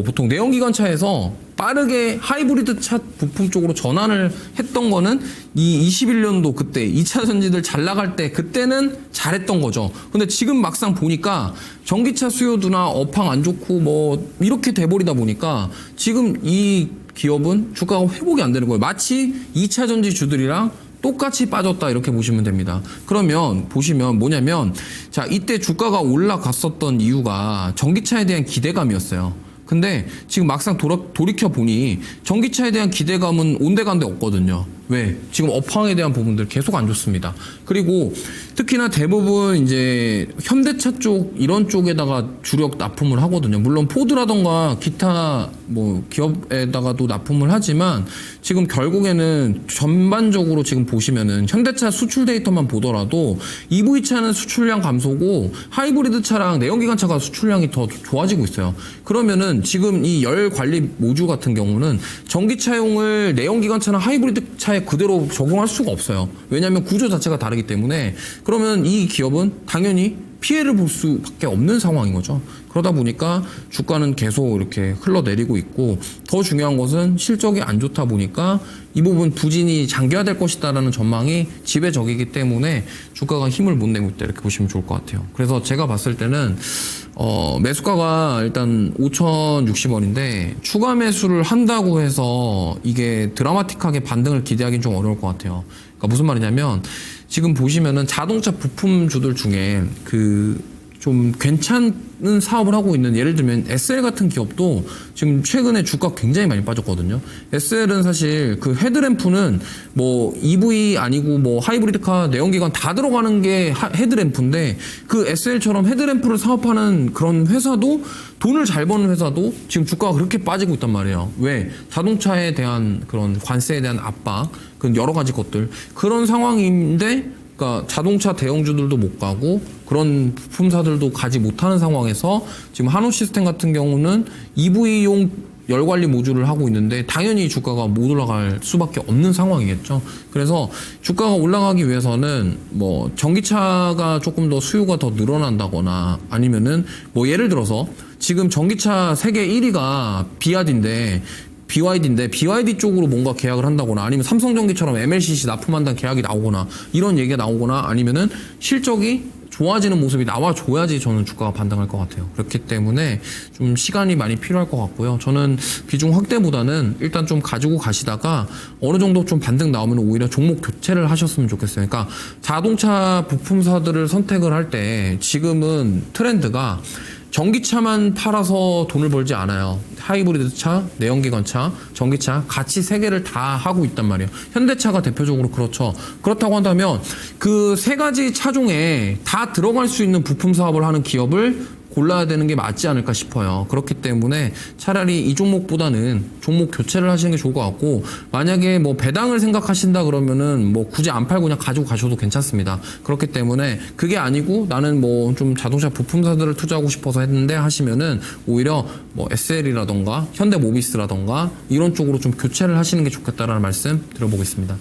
보통 내연기관차에서 빠르게 하이브리드 차 부품 쪽으로 전환을 했던 거는 이 21년도 그때 2차 전지들 잘 나갈 때 그때는 잘했던 거죠. 근데 지금 막상 보니까 전기차 수요도나 업황 안 좋고 이렇게 돼버리다 보니까 지금 이 기업은 주가가 회복이 안 되는 거예요. 마치 2차 전지 주들이랑 똑같이 빠졌다 이렇게 보시면 됩니다. 그러면 보시면 뭐냐면 이때 주가가 올라갔었던 이유가 전기차에 대한 기대감이었어요. 근데 지금 막상 돌이켜 보니 전기차에 대한 기대감은 온데간데 없거든요. 왜? 지금 업황에 대한 부분들 계속 안 좋습니다. 그리고 특히나 대부분 이제 현대차 쪽 이런 쪽에다가 주력 납품을 하거든요. 물론 포드라던가 기타 기업에다가도 납품을 하지만 지금 결국에는 전반적으로 지금 보시면은 현대차 수출 데이터만 보더라도 EV차는 수출량 감소고 하이브리드 차랑 내연기관차가 수출량이 더 좋아지고 있어요. 그러면은 지금 이 열 관리 모듈 같은 경우는 전기차용을 내연기관차나 하이브리드 차에 그대로 적용할 수가 없어요. 왜냐하면 구조 자체가 다르기 때문에. 그러면 이 기업은 당연히 피해를 볼 수밖에 없는 상황인 거죠. 그러다 보니까 주가는 계속 이렇게 흘러내리고 있고 더 중요한 것은 실적이 안 좋다 보니까 이 부분 부진이 장기화될 것이다라는 전망이 지배적이기 때문에 주가가 힘을 못 내고 있다 이렇게 보시면 좋을 것 같아요. 그래서 제가 봤을 때는 매수가가 일단 5,060원인데 추가 매수를 한다고 해서 이게 드라마틱하게 반등을 기대하기는 좀 어려울 것 같아요. 그러니까 무슨 말이냐면 지금 보시면은 자동차 부품주들 중에 좀 괜찮은 사업을 하고 있는 예를 들면 SL 같은 기업도 지금 최근에 주가 굉장히 많이 빠졌거든요. SL은 사실 그 헤드램프는 뭐 EV 아니고 뭐 하이브리드카 내연기관 다 들어가는 게 헤드램프인데 그 SL처럼 헤드램프를 사업하는 그런 회사도 돈을 잘 버는 회사도 지금 주가가 그렇게 빠지고 있단 말이에요. 왜? 자동차에 대한 그런 관세에 대한 압박, 그런 여러 가지 것들 그런 상황인데 그러니까 자동차 대형주들도 못 가고 그런 부품사들도 가지 못하는 상황에서 지금 한우 시스템 같은 경우는 EV용 열관리 모듈을 하고 있는데 당연히 주가가 못 올라갈 수밖에 없는 상황이겠죠. 그래서 주가가 올라가기 위해서는 뭐 전기차가 조금 더 수요가 더 늘어난다거나 아니면은 뭐 예를 들어서 지금 전기차 세계 1위가 BYD인데 BYD 쪽으로 뭔가 계약을 한다거나 아니면 삼성전기처럼 MLCC 납품한다는 계약이 나오거나 이런 얘기가 나오거나 아니면은 실적이 좋아지는 모습이 나와줘야지 저는 주가가 반등할 것 같아요. 그렇기 때문에 좀 시간이 많이 필요할 것 같고요. 저는 비중 확대보다는 일단 좀 가지고 가시다가 어느 정도 좀 반등 나오면 오히려 종목 교체를 하셨으면 좋겠어요. 그러니까 자동차 부품사들을 선택을 할 때 지금은 트렌드가 전기차만 팔아서 돈을 벌지 않아요. 하이브리드 차, 내연기관차, 전기차 같이 세 개를 다 하고 있단 말이에요. 현대차가 대표적으로 그렇죠. 그렇다고 한다면 그 세 가지 차종에 다 들어갈 수 있는 부품 사업을 하는 기업을 골라야 되는 게 맞지 않을까 싶어요. 그렇기 때문에 차라리 이 종목보다는 종목 교체를 하시는 게 좋을 것 같고 만약에 뭐 배당을 생각하신다 그러면은 뭐 굳이 안 팔고 그냥 가지고 가셔도 괜찮습니다. 그렇기 때문에 그게 아니고 나는 뭐 좀 자동차 부품사들을 투자하고 싶어서 했는데 하시면은 오히려 뭐 SL이라던가 현대모비스라던가 이런 쪽으로 좀 교체를 하시는 게 좋겠다라는 말씀 드려보겠습니다.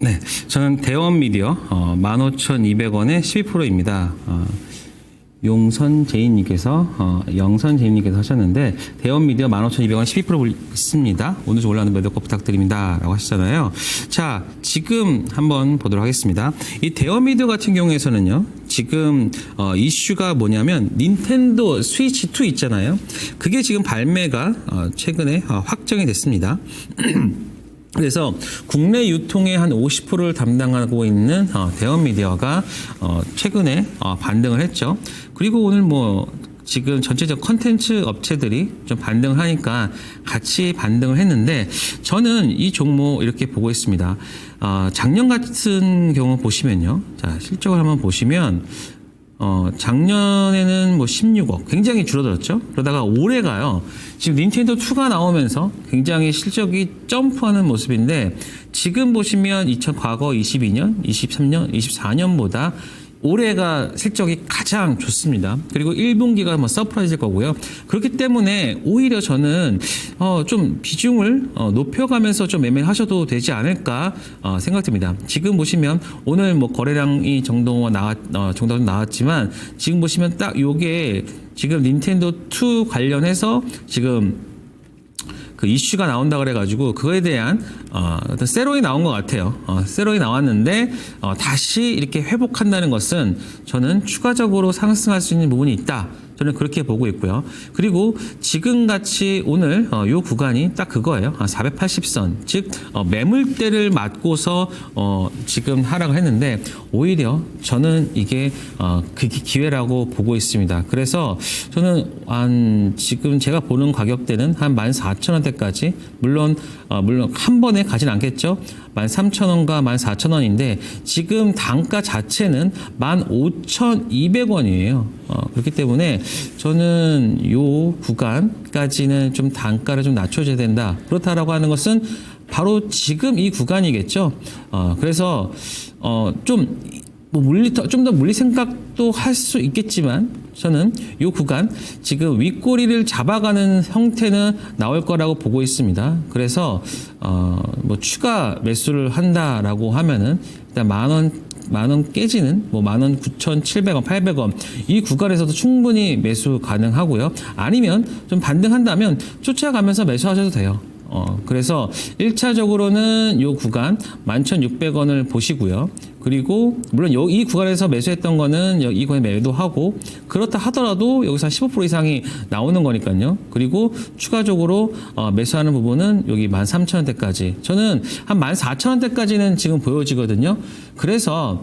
네, 저는 대원미디어 15,200원에 12%입니다. 용선제인님께서 영선제인님께서 하셨는데 대원미디어 15,200원 12% 있습니다. 오늘 좀 올라오는 매도 꼭 부탁드립니다. 라고 하시잖아요. 자, 지금 한번 보도록 하겠습니다. 이 대원미디어 같은 경우에서는요. 지금 이슈가 뭐냐면 닌텐도 스위치 2 있잖아요. 그게 지금 발매가 최근에 확정이 됐습니다. 그래서 국내 유통의 한 50%를 담당하고 있는 대원미디어가 최근에 반등을 했죠. 그리고 오늘 뭐 지금 전체적 컨텐츠 업체들이 좀 반등을 하니까 같이 반등을 했는데 저는 이 종목 이렇게 보고 있습니다. 작년 같은 경우 보시면요. 자, 실적을 한번 보시면 작년에는 뭐 16억 굉장히 줄어들었죠. 그러다가 올해가요. 지금 닌텐도 2가 나오면서 굉장히 실적이 점프하는 모습인데 지금 보시면 과거 22년, 23년, 24년보다 올해가 실적이 가장 좋습니다. 그리고 1분기가 뭐 서프라이즈일 거고요. 그렇기 때문에 오히려 저는 좀 비중을 높여가면서 좀 매매하셔도 되지 않을까 생각됩니다. 지금 보시면 오늘 뭐 거래량이 정도 나왔지만 지금 보시면 딱 요게 지금 닌텐도 2 관련해서 지금 그 이슈가 나온다 그래가지고 그거에 대한 어떤 세론이 나온 것 같아요. 세론이 나왔는데 다시 이렇게 회복한다는 것은 저는 추가적으로 상승할 수 있는 부분이 있다. 저는 그렇게 보고 있고요. 그리고 지금같이 오늘 요 구간이 딱 그거예요. 480선, 즉 매물대를 맞고서 지금 하락을 했는데 오히려 저는 이게 그게 기회라고 보고 있습니다. 그래서 저는 지금 제가 보는 가격대는 한 14,000원대까지 물론 한 번에 가진 않겠죠. 13,000원과 14,000원인데 지금 단가 자체는 15,200원이에요. 그렇기 때문에 저는 요 구간까지는 좀 단가를 좀 낮춰줘야 된다. 그렇다라고 하는 것은 바로 지금 이 구간이겠죠. 그래서 좀 더 물리 생각도 할 수 있겠지만 저는 이 구간 지금 윗꼬리를 잡아가는 형태는 나올 거라고 보고 있습니다. 그래서 뭐 추가 매수를 한다라고 하면은 일단 만 원 깨지는 뭐 19,700원, 800원 이 구간에서도 충분히 매수 가능하고요. 아니면 좀 반등한다면 쫓아가면서 매수하셔도 돼요. 그래서 1차적으로는 요 구간 11,600원을 보시고요. 그리고 물론 이 구간에서 매수했던 거는 이 구간에 매도하고 그렇다 하더라도 여기서 15% 이상이 나오는 거니까요. 그리고 추가적으로 매수하는 부분은 여기 13,000원대까지 저는 한 14,000원대까지는 지금 보여지거든요. 그래서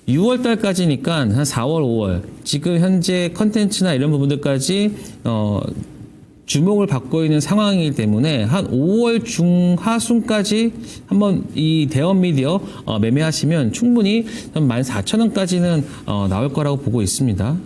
6월 달까지니까 한 4월, 5월 지금 현재 컨텐츠나 이런 부분들까지 주목을 받고 있는 상황이기 때문에 한 5월 중하순까지 한번 이 대원 미디어 매매하시면 충분히 한 14,000원까지는 나올 거라고 보고 있습니다.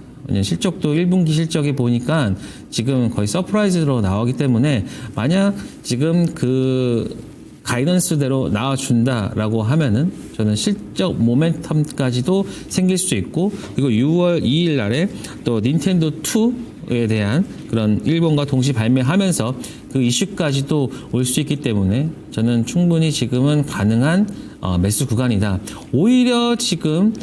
실적도 1분기 실적이 보니까 지금 거의 서프라이즈로 나오기 때문에 만약 지금 그 가이던스대로 나와준다라고 하면은 저는 실적 모멘텀까지도 생길 수 있고 그리고 6월 2일 날에 또 닌텐도 2에 대한 그런 일본과 동시 발매하면서 그 이슈까지도 올 수 있기 때문에 저는 충분히 지금은 가능한 매수 구간이다. 오히려 지금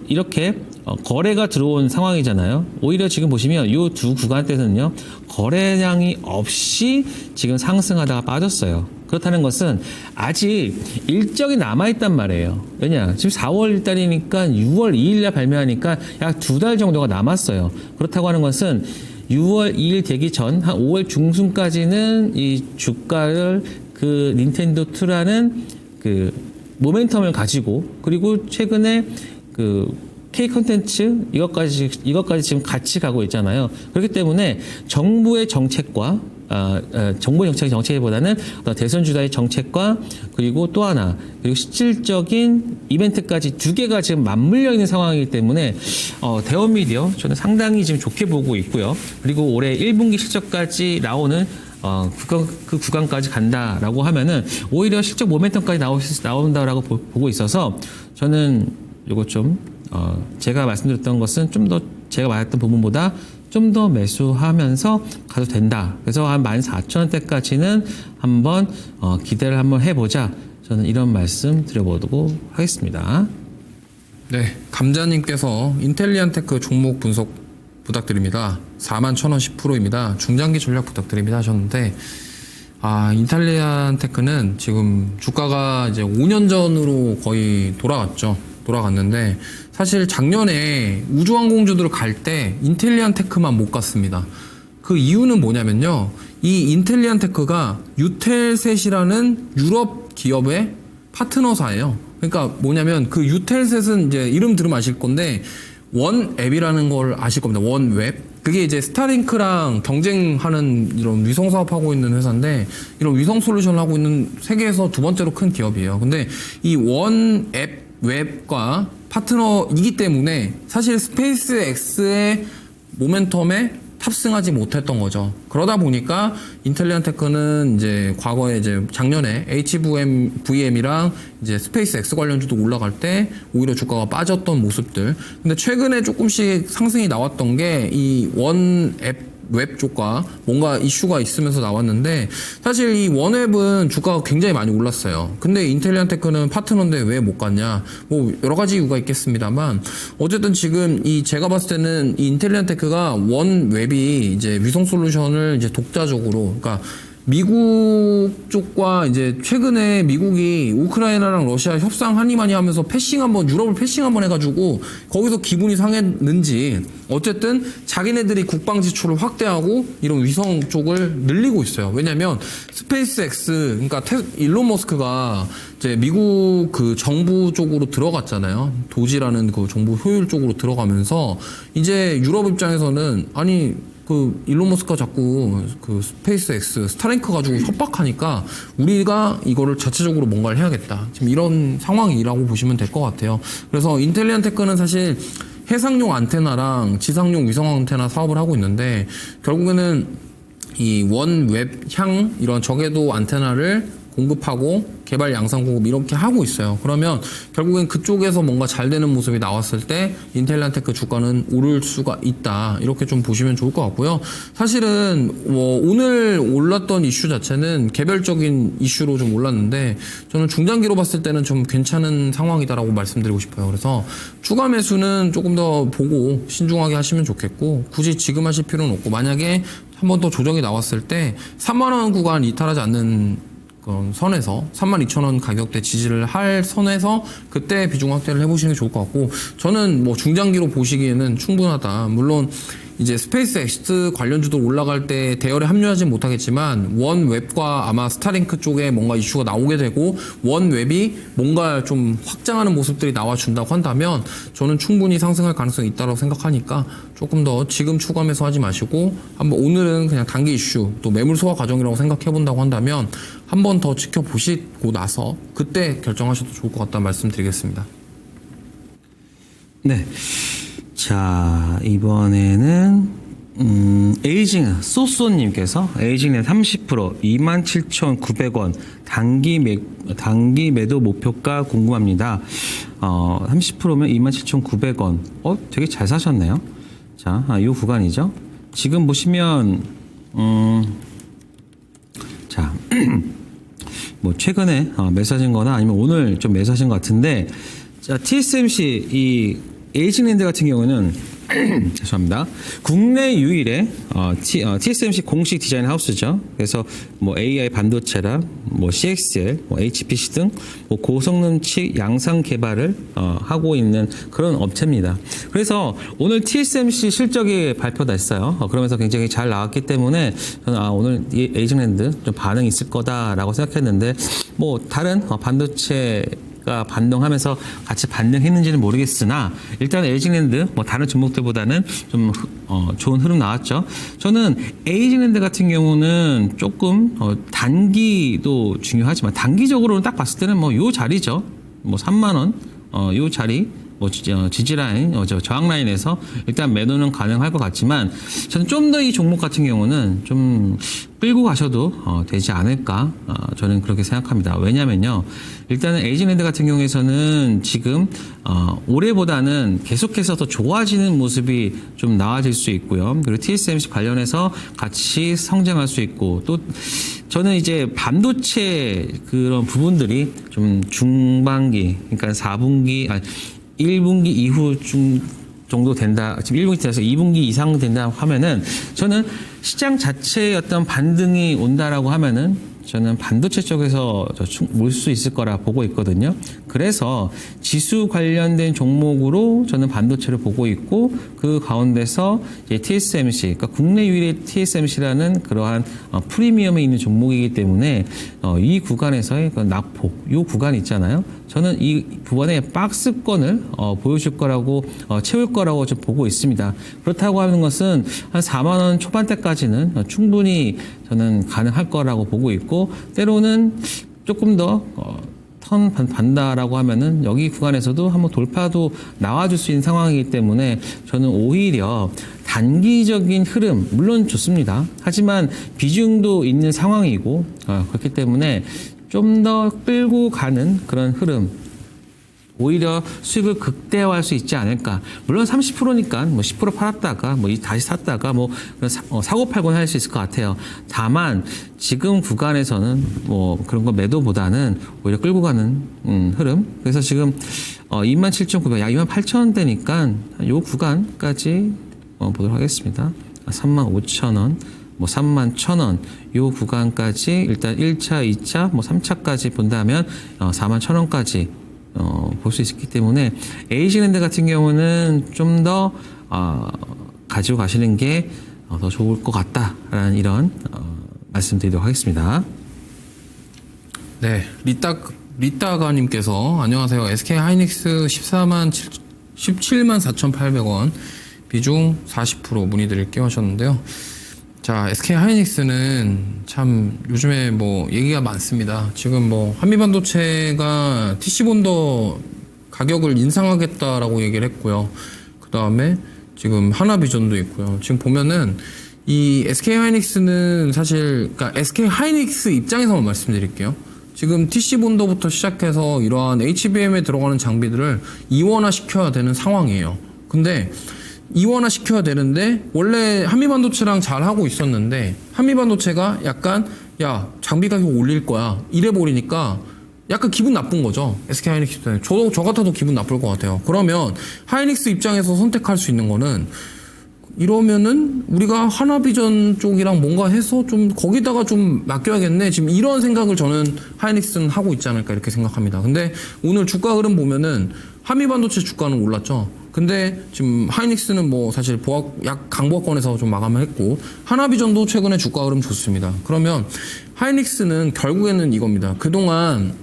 이렇게 거래가 들어온 상황이잖아요. 오히려 지금 보시면 이 두 구간대는요 거래량이 없이 지금 상승하다가 빠졌어요. 그렇다는 것은 아직 일정이 남아있단 말이에요. 왜냐? 지금 4월 1달이니까 6월 2일날 발매하니까 약 2달 정도가 남았어요. 그렇다고 하는 것은 6월 2일 되기 전 한 5월 중순까지는 이 주가를 그 닌텐도 2라는 그 모멘텀을 가지고 그리고 최근에 그 K 컨텐츠 이것까지 지금 같이 가고 있잖아요. 그렇기 때문에 정부의 정책과 정부의 정책보다는 대선 주자의 정책과 그리고 또 하나 그리고 실질적인 이벤트까지 두 개가 지금 맞물려 있는 상황이기 때문에 대원 미디어 저는 상당히 지금 좋게 보고 있고요. 그리고 올해 1분기 실적까지 나오는 그 구간까지 간다라고 하면은 오히려 실적 모멘텀까지 나온다라고 보고 있어서 저는 요거 좀 제가 말씀드렸던 것은 좀 더 제가 말했던 부분보다 좀 더 매수하면서 가도 된다. 그래서 한 14,000원대까지는 한번 기대를 한번 해보자. 저는 이런 말씀 드려보도록 하겠습니다. 네, 감자님께서 인텔리안테크 종목 분석 부탁드립니다. 41,000원 10%입니다. 중장기 전략 부탁드립니다 하셨는데 인텔리안테크는 지금 주가가 이제 5년 전으로 거의 돌아갔는데 사실 작년에 우주항공주들 갈 때 인텔리안테크만 못 갔습니다. 그 이유는 뭐냐면요. 이 인텔리안테크가 유텔셋이라는 유럽 기업의 파트너사예요. 그러니까 뭐냐면 그 유텔셋은 이제 이름 들으면 아실 건데 원앱이라는 걸 아실 겁니다. 원웹. 그게 이제 스타링크랑 경쟁하는 이런 위성 사업하고 있는 회사인데 이런 위성 솔루션을 하고 있는 세계에서 두 번째로 큰 기업이에요. 근데 이 원앱 웹과 파트너이기 때문에 사실 스페이스 X의 모멘텀에 탑승하지 못했던 거죠. 그러다 보니까 인텔리안테크는 이제 과거에 이제 작년에 HVM이랑 이제 스페이스 X 관련주도 올라갈 때 오히려 주가가 빠졌던 모습들. 근데 최근에 조금씩 상승이 나왔던 게 이 원앱 웹 쪽과 뭔가 이슈가 있으면서 나왔는데 사실 이 원웹은 주가가 굉장히 많이 올랐어요. 근데 인텔리안테크는 파트너인데 왜 못 갔냐? 뭐 여러 가지 이유가 있겠습니다만 어쨌든 지금 이 제가 봤을 때는 이 인텔리안테크가 원웹이 이제 위성 솔루션을 이제 독자적으로 그러니까 미국 쪽과 이제 최근에 미국이 우크라이나랑 러시아 협상 하니마니 하면서 유럽을 패싱 한번 해가지고 거기서 기분이 상했는지 어쨌든 자기네들이 국방 지출을 확대하고 이런 위성 쪽을 늘리고 있어요. 왜냐면 스페이스 X 그러니까 일론 머스크가 이제 미국 그 정부 쪽으로 들어갔잖아요. 도지라는 그 정부 효율 쪽으로 들어가면서 이제 유럽 입장에서는 아니 그 일론 머스크가 자꾸 그 스페이스 X 스타링크 가지고 협박하니까 우리가 이거를 자체적으로 뭔가를 해야겠다. 지금 이런 상황이라고 보시면 될 것 같아요. 그래서 인텔리안테크는 사실 해상용 안테나랑 지상용 위성 안테나 사업을 하고 있는데 결국에는 이 원웹향 이런 저궤도 안테나를 공급하고 개발 양산 공급 이렇게 하고 있어요. 그러면 결국엔 그쪽에서 뭔가 잘 되는 모습이 나왔을 때 인텔리안테크 주가는 오를 수가 있다. 이렇게 좀 보시면 좋을 것 같고요. 사실은 뭐 오늘 올랐던 이슈 자체는 개별적인 이슈로 좀 올랐는데 저는 중장기로 봤을 때는 좀 괜찮은 상황이다라고 말씀드리고 싶어요. 그래서 추가 매수는 조금 더 보고 신중하게 하시면 좋겠고 굳이 지금 하실 필요는 없고 만약에 한 번 더 조정이 나왔을 때 3만 원 구간 이탈하지 않는 그런 선에서 32,000원 가격대 지지를 할 선에서 그때 비중 확대를 해보시는 게 좋을 것 같고, 저는 뭐 중장기로 보시기에는 충분하다. 물론 이제 스페이스 X 관련주도 올라갈 때 대열에 합류하진 못하겠지만 원웹과 아마 스타링크 쪽에 뭔가 이슈가 나오게 되고 원웹이 뭔가 좀 확장하는 모습들이 나와준다고 한다면 저는 충분히 상승할 가능성이 있다고 생각하니까 조금 더 지금 추가 매수하지 마시고 한번 오늘은 그냥 단기 이슈 또 매물 소화 과정이라고 생각해 본다고 한다면 한 번 더 지켜보시고 나서 그때 결정하셔도 좋을 것 같다는 말씀드리겠습니다. 네. 자, 이번에는 에이징 소소님께서 에이징의 30% 27,900원 단기 매도 목표가 궁금합니다. 30%면 27,900원. 되게 잘 사셨네요. 자, 이 구간이죠. 지금 보시면 자, 뭐 최근에 매수하신 거나 아니면 오늘 좀 매수하신 것 같은데, 자, TSMC 이 에이징랜드 같은 경우는 죄송합니다. 국내 유일의 TSMC 공식 디자인 하우스죠. 그래서 뭐 AI 반도체랑 뭐 CXL, 뭐 HPC 등 뭐 고성능 칩 양산 개발을 하고 있는 그런 업체입니다. 그래서 오늘 TSMC 실적이 발표됐어요. 그러면서 굉장히 잘 나왔기 때문에 저는 오늘 이 에이징랜드 좀 반응이 있을 거다라고 생각했는데, 뭐 다른 반도체 가 반등하면서 같이 반등했는지는 모르겠으나 일단 에이징랜드 뭐 다른 종목들보다는 좀 좋은 흐름 나왔죠. 저는 에이징랜드 같은 경우는 조금 단기도 중요하지만 단기적으로는 딱 봤을 때는 뭐 요 자리죠. 뭐 3만 원 요 자리 뭐 지지라인, 저항 라인에서 일단 매도는 가능할 것 같지만 저는 좀 더 이 종목 같은 경우는 좀 끌고 가셔도 되지 않을까, 저는 그렇게 생각합니다. 왜냐면요, 일단은 에이징랜드 같은 경우에서는 지금 올해보다는 계속해서 더 좋아지는 모습이 좀 나아질 수 있고요. 그리고 TSMC 관련해서 같이 성장할 수 있고, 또 저는 이제 반도체 그런 부분들이 좀 중반기, 그러니까 4분기 1분기 이후 정도 된다. 지금 1분기 돼서 2분기 이상 된다 하면은 저는 시장 자체의 어떤 반등이 온다라고 하면은 저는 반도체 쪽에서 올 수 있을 거라 보고 있거든요. 그래서 지수 관련된 종목으로 저는 반도체를 보고 있고, 그 가운데서 이제 TSMC, 그러니까 국내 유일의 TSMC라는 그러한 프리미엄에 있는 종목이기 때문에 이 구간에서의 그 낙폭, 이 구간 있잖아요. 저는 이 부분에 박스권을 보여줄 거라고 채울 거라고 좀 보고 있습니다. 그렇다고 하는 것은 한 4만 원 초반대까지는 충분히 저는 가능할 거라고 보고 있고, 때로는 조금 더 턴 반다라고 하면은 여기 구간에서도 한번 돌파도 나와줄 수 있는 상황이기 때문에 저는 오히려 단기적인 흐름 물론 좋습니다. 하지만 비중도 있는 상황이고 그렇기 때문에 좀 더 끌고 가는 그런 흐름, 오히려 수익을 극대화할 수 있지 않을까. 물론 30%니까 뭐 10% 팔았다가 뭐 다시 샀다가 뭐 사고 팔고 할 수 있을 것 같아요. 다만 지금 구간에서는 뭐 그런 거 매도보다는 오히려 끌고 가는 흐름. 그래서 지금 27,900, 약 28,000원대니까 요 구간까지 보도록 하겠습니다. 35,000원. 뭐 31,000원 요 구간까지 일단 1차, 2차, 뭐 3차까지 본다면 41,000원까지 볼 수 있기 때문에 에이징랜드 같은 경우는 좀 더 가지고 가시는 게 더 좋을 것 같다라는 이런 말씀드리도록 하겠습니다. 네, 리따가님께서 안녕하세요. SK 하이닉스 17만 4,800원 비중 40% 문의드릴게요 하셨는데요. 자, SK 하이닉스는 참 요즘에 뭐 얘기가 많습니다. 지금 뭐 한미반도체가 TC본더 가격을 인상하겠다라고 얘기를 했고요. 그 다음에 지금 하나비전도 있고요. 지금 보면은 이 SK 하이닉스는 사실, 그러니까 SK 하이닉스 입장에서만 말씀드릴게요. 지금 TC본더부터 시작해서 이러한 HBM에 들어가는 장비들을 이원화 시켜야 되는 상황이에요. 근데 이원화 시켜야 되는데 원래 한미반도체랑 잘 하고 있었는데 한미반도체가 약간 야 장비 가격 올릴 거야 이래 버리니까 약간 기분 나쁜 거죠. SK 하이닉스 때문에. 저 같아도 기분 나쁠 것 같아요. 그러면 하이닉스 입장에서 선택할 수 있는 거는 이러면은 우리가 하나비전 쪽이랑 뭔가 해서 좀 거기다가 좀 맡겨야겠네. 지금 이런 생각을 저는 하이닉스는 하고 있지 않을까 이렇게 생각합니다. 근데 오늘 주가 흐름 보면은 한미반도체 주가는 올랐죠. 근데 지금 하이닉스는 뭐 사실 약 강보합권에서 좀 마감을 했고 하나비전도 최근에 주가 흐름 좋습니다. 그러면 하이닉스는 결국에는 이겁니다. 그동안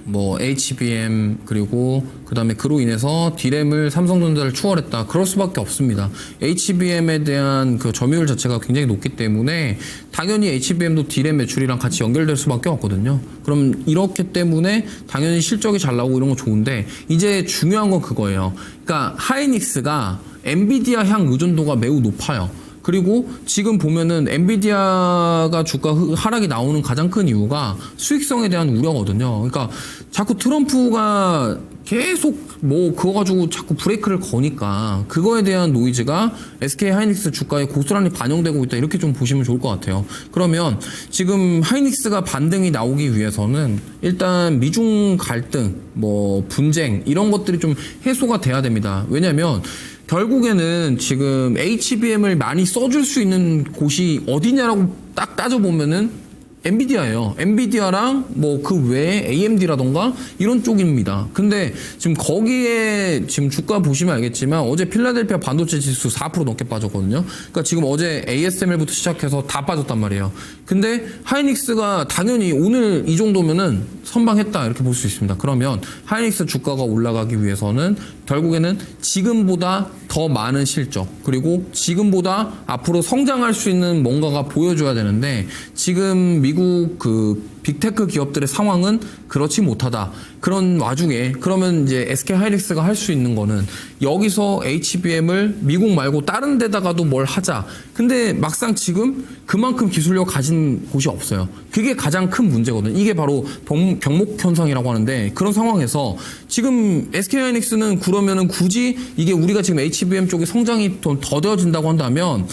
뭐 HBM 그리고 그다음에 그로 인해서 D램을 삼성전자를 추월했다. 그럴 수밖에 없습니다. HBM에 대한 그 점유율 자체가 굉장히 높기 때문에 당연히 HBM도 D램 매출이랑 같이 연결될 수밖에 없거든요. 그럼 이렇기 때문에 당연히 실적이 잘 나오고 이런 거 좋은데 이제 중요한 건 그거예요. 그러니까 하이닉스가 엔비디아 향 의존도가 매우 높아요. 그리고 지금 보면은 엔비디아가 주가 하락이 나오는 가장 큰 이유가 수익성에 대한 우려거든요. 그러니까 자꾸 트럼프가 계속 뭐 그거 가지고 자꾸 브레이크를 거니까 그거에 대한 노이즈가 SK 하이닉스 주가에 고스란히 반영되고 있다 이렇게 좀 보시면 좋을 것 같아요. 그러면 지금 하이닉스가 반등이 나오기 위해서는 일단 미중 갈등, 뭐 분쟁 이런 것들이 좀 해소가 돼야 됩니다. 왜냐하면 결국에는 지금 HBM을 많이 써줄 수 있는 곳이 어디냐라고 딱 따져보면은 엔비디아예요. 엔비디아랑 뭐 그 외에 AMD라던가 이런 쪽입니다. 근데 지금 거기에 지금 주가 보시면 알겠지만 어제 필라델피아 반도체 지수 4% 넘게 빠졌거든요. 그러니까 지금 어제 ASML부터 시작해서 다 빠졌단 말이에요. 근데 하이닉스가 당연히 오늘 이 정도면은 선방했다 이렇게 볼 수 있습니다. 그러면 하이닉스 주가가 올라가기 위해서는 결국에는 지금보다 더 많은 실적 그리고 지금보다 앞으로 성장할 수 있는 뭔가가 보여줘야 되는데 지금 미국 그 빅테크 기업들의 상황은 그렇지 못하다. 그런 와중에 그러면 이제 SK 하이닉스가 할 수 있는 거는 여기서 HBM을 미국 말고 다른 데다가도 뭘 하자. 근데 막상 지금 그만큼 기술력 가진 곳이 없어요. 그게 가장 큰 문제거든요. 이게 바로 병목 현상이라고 하는데 그런 상황에서 지금 SK 하이닉스는 그러면은 굳이 이게 우리가 지금 HBM 쪽에 성장이 더 더뎌진다고 한다면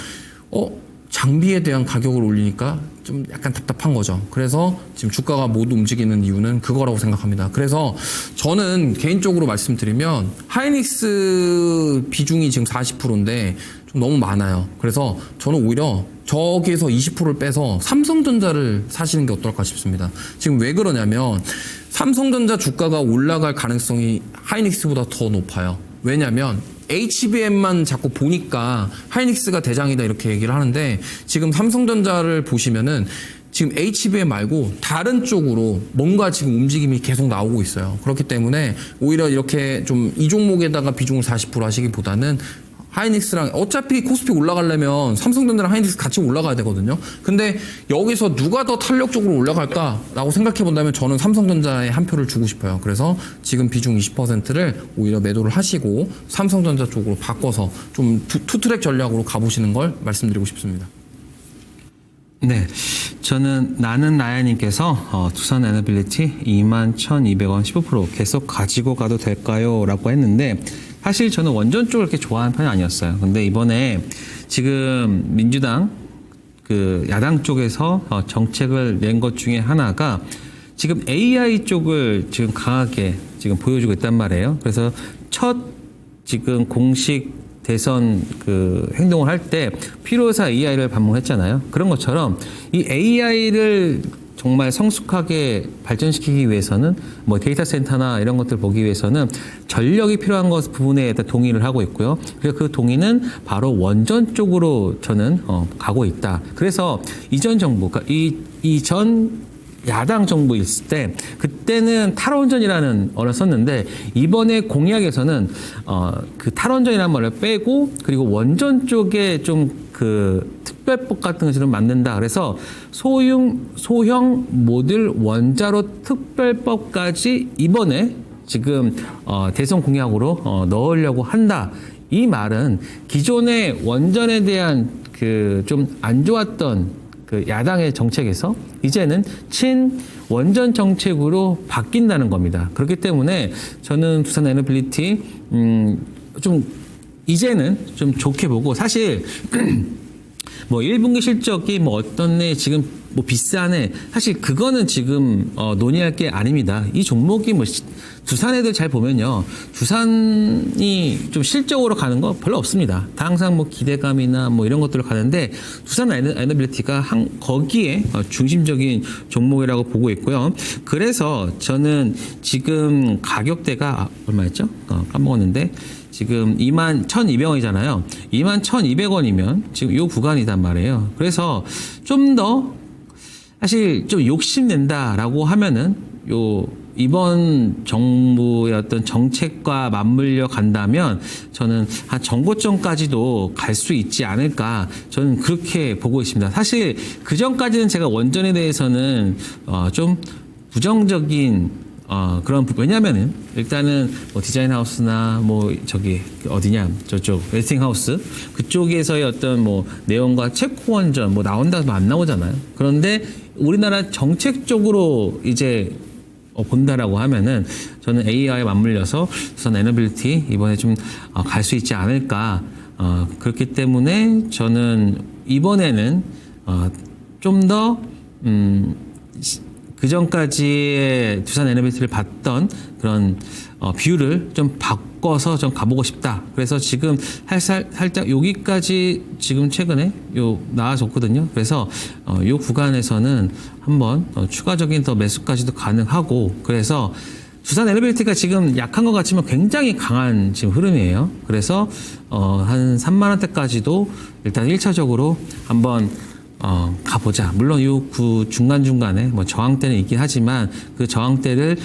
장비에 대한 가격을 올리니까 좀 약간 답답한 거죠. 그래서 지금 주가가 못 움직이는 이유는 그거라고 생각합니다. 그래서 저는 개인적으로 말씀드리면 하이닉스 비중이 지금 40%인데 좀 너무 많아요. 그래서 저는 오히려 저기에서 20%를 빼서 삼성전자를 사시는 게 어떨까 싶습니다. 지금 왜 그러냐면 삼성전자 주가가 올라갈 가능성이 하이닉스보다 더 높아요. 왜냐면 HBM만 자꾸 보니까 하이닉스가 대장이다 이렇게 얘기를 하는데 지금 삼성전자를 보시면은 지금 HBM 말고 다른 쪽으로 뭔가 지금 움직임이 계속 나오고 있어요. 그렇기 때문에 오히려 이렇게 좀 이 종목에다가 비중을 40% 하시기보다는 하이닉스랑 어차피 코스피 올라가려면 삼성전자랑 하이닉스 같이 올라가야 되거든요. 근데 여기서 누가 더 탄력적으로 올라갈까라고 생각해 본다면 저는 삼성전자에 한 표를 주고 싶어요. 그래서 지금 비중 20%를 오히려 매도를 하시고 삼성전자 쪽으로 바꿔서 좀 투트랙 전략으로 가보시는 걸 말씀드리고 싶습니다. 네, 저는 나는 나야님께서 두산 에너빌리티 21,200원 15% 계속 가지고 가도 될까요? 라고 했는데 사실 저는 원전 쪽을 그렇게 좋아하는 편이 아니었어요. 근데 이번에 지금 민주당 그 야당 쪽에서 정책을 낸 것 중에 하나가 지금 AI 쪽을 지금 강하게 지금 보여주고 있단 말이에요. 그래서 첫 지금 공식 대선 그 행동을 할 때 필요사 AI를 방문했잖아요. 그런 것처럼 이 AI를 정말 성숙하게 발전시키기 위해서는 뭐 데이터 센터나 이런 것들 보기 위해서는 전력이 필요한 것 부분에 일단 동의를 하고 있고요. 그래서 그 동의는 바로 원전 쪽으로 저는 가고 있다. 그래서 이전 정부, 그러니까 이전 야당 정부 있을 때 그때는 탈원전이라는 언어를 썼는데 이번에 공약에서는 그 탈원전이라는 말을 빼고 그리고 원전 쪽에 좀 그 특별법 같은 것을 만든다. 그래서 소형 모듈 원자로 특별법까지 이번에 지금 대선 공약으로 넣으려고 한다. 이 말은 기존의 원전에 대한 그 좀 안 좋았던 그 야당의 정책에서 이제는 친원전 정책으로 바뀐다는 겁니다. 그렇기 때문에 저는 두산 에너빌리티 좀 이제는 좀 좋게 보고 사실 뭐 1분기 실적이 뭐 어떤 애 지금 뭐 비싸네 사실 그거는 지금 논의할 게 아닙니다. 이 종목이 뭐 두산 애들 잘 보면요. 두산이 좀 실적으로 가는 거 별로 없습니다. 다 항상 뭐 기대감이나 뭐 이런 것들로 가는데 두산 에너빌리티가 거기에 중심적인 종목이라고 보고 있고요. 그래서 저는 지금 가격대가 얼마였죠? 까먹었는데 지금 21,200원이잖아요. 21,200원이면 지금 이 구간이단 말이에요. 그래서 좀 더 사실 좀 욕심낸다라고 하면은 이번 정부의 어떤 정책과 맞물려 간다면 저는 한 정고점까지도 갈 수 있지 않을까 저는 그렇게 보고 있습니다. 사실 그 전까지는 제가 원전에 대해서는 좀 부정적인 그런 왜냐면은 일단은 뭐 디자인 하우스나 뭐 어디냐 저쪽 웨스팅하우스 그쪽에서의 어떤 뭐 내용과 체코 원전 뭐 나온다면 안 나오잖아요. 그런데 우리나라 정책적으로 이제 본다라고 하면은 저는 AI에 맞물려서 우선 에너빌리티 이번에 좀 갈 수 있지 않을까. 그렇기 때문에 저는 이번에는 좀 더 그 전까지의 두산 에너빌리티를 봤던 그런 뷰를 좀 바꿔서 좀 가보고 싶다. 그래서 지금 살짝 여기까지 지금 최근에 나와줬거든요. 그래서 요 구간에서는 한번 추가적인 더 매수까지도 가능하고 그래서 두산 에너빌리티가 지금 약한 것 같지만 굉장히 강한 지금 흐름이에요. 그래서 한 3만 원대까지도 일단 1차적으로 한번 가보자. 물론 그 중간중간에 뭐 저항대는 있긴 하지만 그 저항대를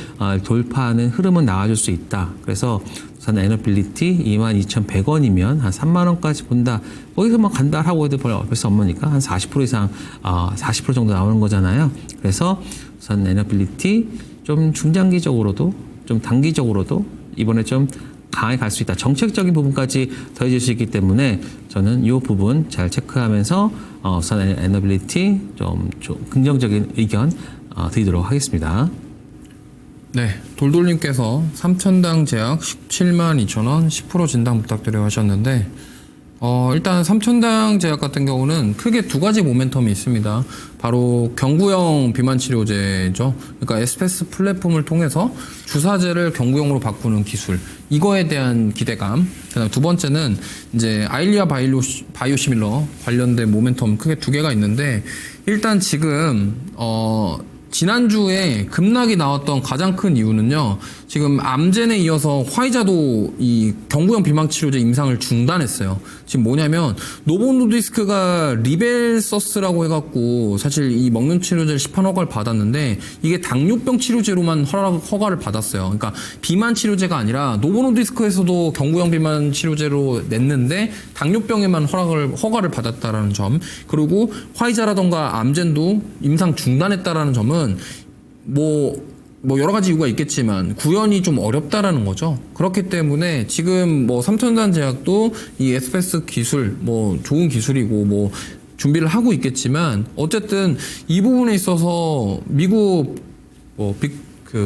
돌파하는 흐름은 나와줄 수 있다. 그래서 우선 에너빌리티 22,100원이면 한 3만 원까지 본다. 거기서만 간다 하고 해도 벌써 없으니까 한 40% 이상, 40% 정도 나오는 거잖아요. 그래서 우선 에너빌리티 좀 중장기적으로도 좀 단기적으로도 이번에 좀 강하게 갈 수 있다. 정책적인 부분까지 더해질 수 있기 때문에 저는 이 부분 잘 체크하면서 우선 에너빌리티 좀 긍정적인 의견 드리도록 하겠습니다. 네, 돌돌님께서 3천당 제약 172,000원 10% 진당 부탁드려요 하셨는데 일단 3천당 제약 같은 경우는 크게 두 가지 모멘텀이 있습니다. 바로 경구형 비만 치료제죠. 그러니까 에스페스 플랫폼을 통해서 주사제를 경구형으로 바꾸는 기술. 이거에 대한 기대감. 그다음 두 번째는 이제 아일리아 바이오시밀러 관련된 모멘텀 크게 두 개가 있는데 일단 지금 지난주에 급락이 나왔던 가장 큰 이유는요. 지금 암젠에 이어서 화이자도 이 경구형 비만 치료제 임상을 중단했어요. 지금 뭐냐면 노보노디스크가 리벨서스라고 해갖고 사실 이 먹는 치료제를 시판 허가를 받았는데 이게 당뇨병 치료제로만 허가를 받았어요. 그러니까 비만 치료제가 아니라 노보노디스크에서도 경구형 비만 치료제로 냈는데 당뇨병에만 허가를 받았다라는 점. 그리고 화이자라던가 암젠도 임상 중단했다라는 점은 뭐 여러 가지 이유가 있겠지만 구현이 좀 어렵다라는 거죠. 그렇기 때문에 지금 뭐 삼천단 제약도 이 에스페스 기술 뭐 좋은 기술이고 뭐 준비를 하고 있겠지만 어쨌든 이 부분에 있어서 미국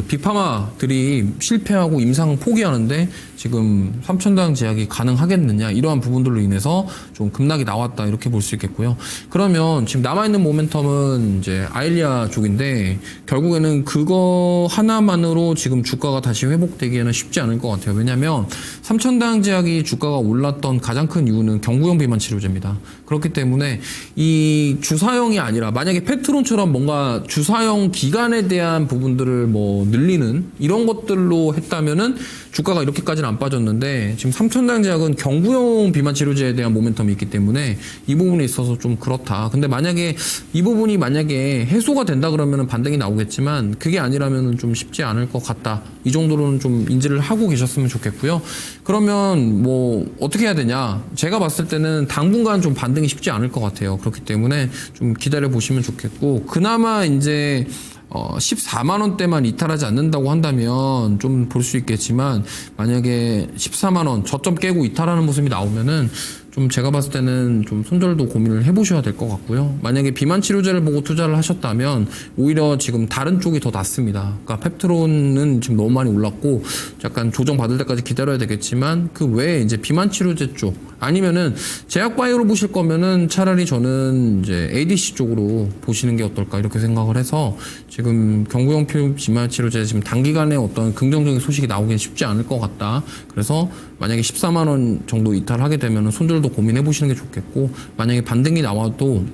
빅파마들이 실패하고 임상 포기하는데 지금 삼천당 제약이 가능하겠느냐 이러한 부분들로 인해서 좀 급락이 나왔다 이렇게 볼 수 있겠고요. 그러면 지금 남아있는 모멘텀은 이제 아일리아 쪽인데 결국에는 그거 하나만으로 지금 주가가 다시 회복되기에는 쉽지 않을 것 같아요. 왜냐하면 삼천당 제약이 주가가 올랐던 가장 큰 이유는 경구형 비만 치료제입니다. 그렇기 때문에 이 주사형이 아니라 만약에 페트론처럼 뭔가 주사형 기간에 대한 부분들을 뭐 늘리는 이런 것들로 했다면은 주가가 이렇게까지는 안 빠졌는데 지금 삼천당 제약은 경구용 비만 치료제에 대한 모멘텀이 있기 때문에 이 부분에 있어서 좀 그렇다. 근데 만약에 이 부분이 만약에 해소가 된다 그러면은 반등이 나오겠지만 그게 아니라면은 좀 쉽지 않을 것 같다. 이 정도로는 좀 인지를 하고 계셨으면 좋겠고요. 그러면 뭐 어떻게 해야 되냐? 제가 봤을 때는 당분간 좀 반등이 쉽지 않을 것 같아요. 그렇기 때문에 좀 기다려 보시면 좋겠고 그나마 이제 14만 원대만 이탈하지 않는다고 한다면 좀 볼 수 있겠지만 만약에 14만 원 저점 깨고 이탈하는 모습이 나오면은 좀 제가 봤을 때는 좀 손절도 고민을 해보셔야 될 것 같고요. 만약에 비만 치료제를 보고 투자를 하셨다면 오히려 지금 다른 쪽이 더 낫습니다. 그러니까 펩트론은 지금 너무 많이 올랐고 약간 조정 받을 때까지 기다려야 되겠지만 그 외에 이제 비만 치료제 쪽 아니면은 제약바이오로 보실 거면은 차라리 저는 이제 ADC 쪽으로 보시는 게 어떨까 이렇게 생각을 해서 지금 경구용 비만 치료제 지금 단기간에 어떤 긍정적인 소식이 나오긴 쉽지 않을 것 같다. 그래서 만약에 14만 원 정도 이탈하게 되면은 손절도 고민해 보시는 게 좋겠고 만약에 반등이 나와도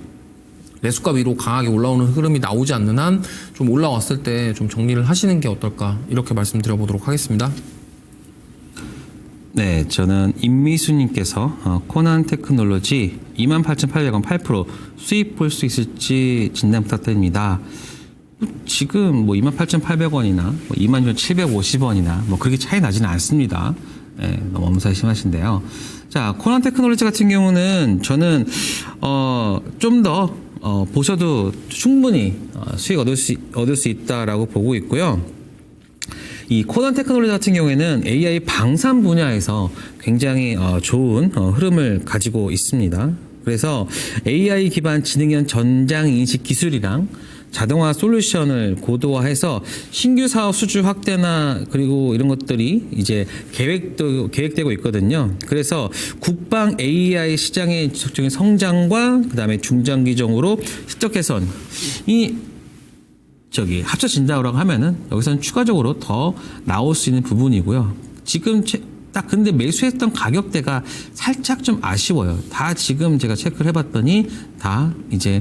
매수가 위로 강하게 올라오는 흐름이 나오지 않는 한 좀 올라왔을 때 좀 정리를 하시는 게 어떨까 이렇게 말씀드려 보도록 하겠습니다. 네, 저는 임미수님께서 코난 테크놀로지 28,800원 8% 수익 볼 수 있을지 진단 부탁드립니다. 지금 뭐 28,800원이나 26,750원이나 뭐 그렇게 차이 나지는 않습니다. 네, 너무 엄살 심하신데요. 자, 코난 테크놀로지 같은 경우는 저는 좀 더 보셔도 충분히 수익 얻을 수 있다라고 보고 있고요. 이 코난 테크놀로지 같은 경우에는 AI 방산 분야에서 굉장히 좋은 흐름을 가지고 있습니다. 그래서 AI 기반 지능형 전장 인식 기술이랑 자동화 솔루션을 고도화해서 신규 사업 수주 확대나 그리고 이런 것들이 이제 계획되고 있거든요. 그래서 국방 AI 시장의 지속적인 성장과 그다음에 중장기적으로 실적 개선이 합쳐진다고 하면은 여기서는 추가적으로 더 나올 수 있는 부분이고요. 지금 딱 근데 매수했던 가격대가 살짝 좀 아쉬워요. 다 지금 제가 체크를 해봤더니 다 이제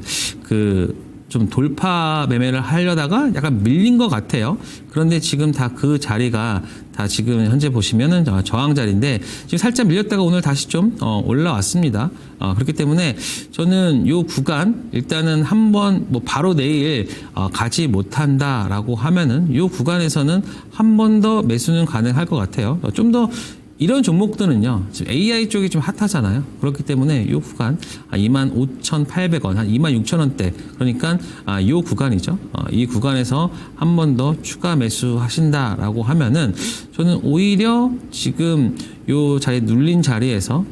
좀 돌파 매매를 하려다가 약간 밀린 것 같아요. 그런데 지금 다 그 자리가 다 지금 현재 보시면은 저항 자리인데 지금 살짝 밀렸다가 오늘 다시 좀 올라왔습니다. 그렇기 때문에 저는 요 구간 일단은 한번 뭐 바로 내일 가지 못한다라고 하면은 요 구간에서는 한 번 더 매수는 가능할 것 같아요. 좀 더 이런 종목들은요, 지금 AI 쪽이 좀 핫하잖아요. 그렇기 때문에 이 구간, 25,800원, 한 26,000원대. 그러니까, 이 구간이죠. 이 구간에서 한 번 더 추가 매수 하신다라고 하면은, 저는 오히려 지금 요 자리에 눌린 자리에서,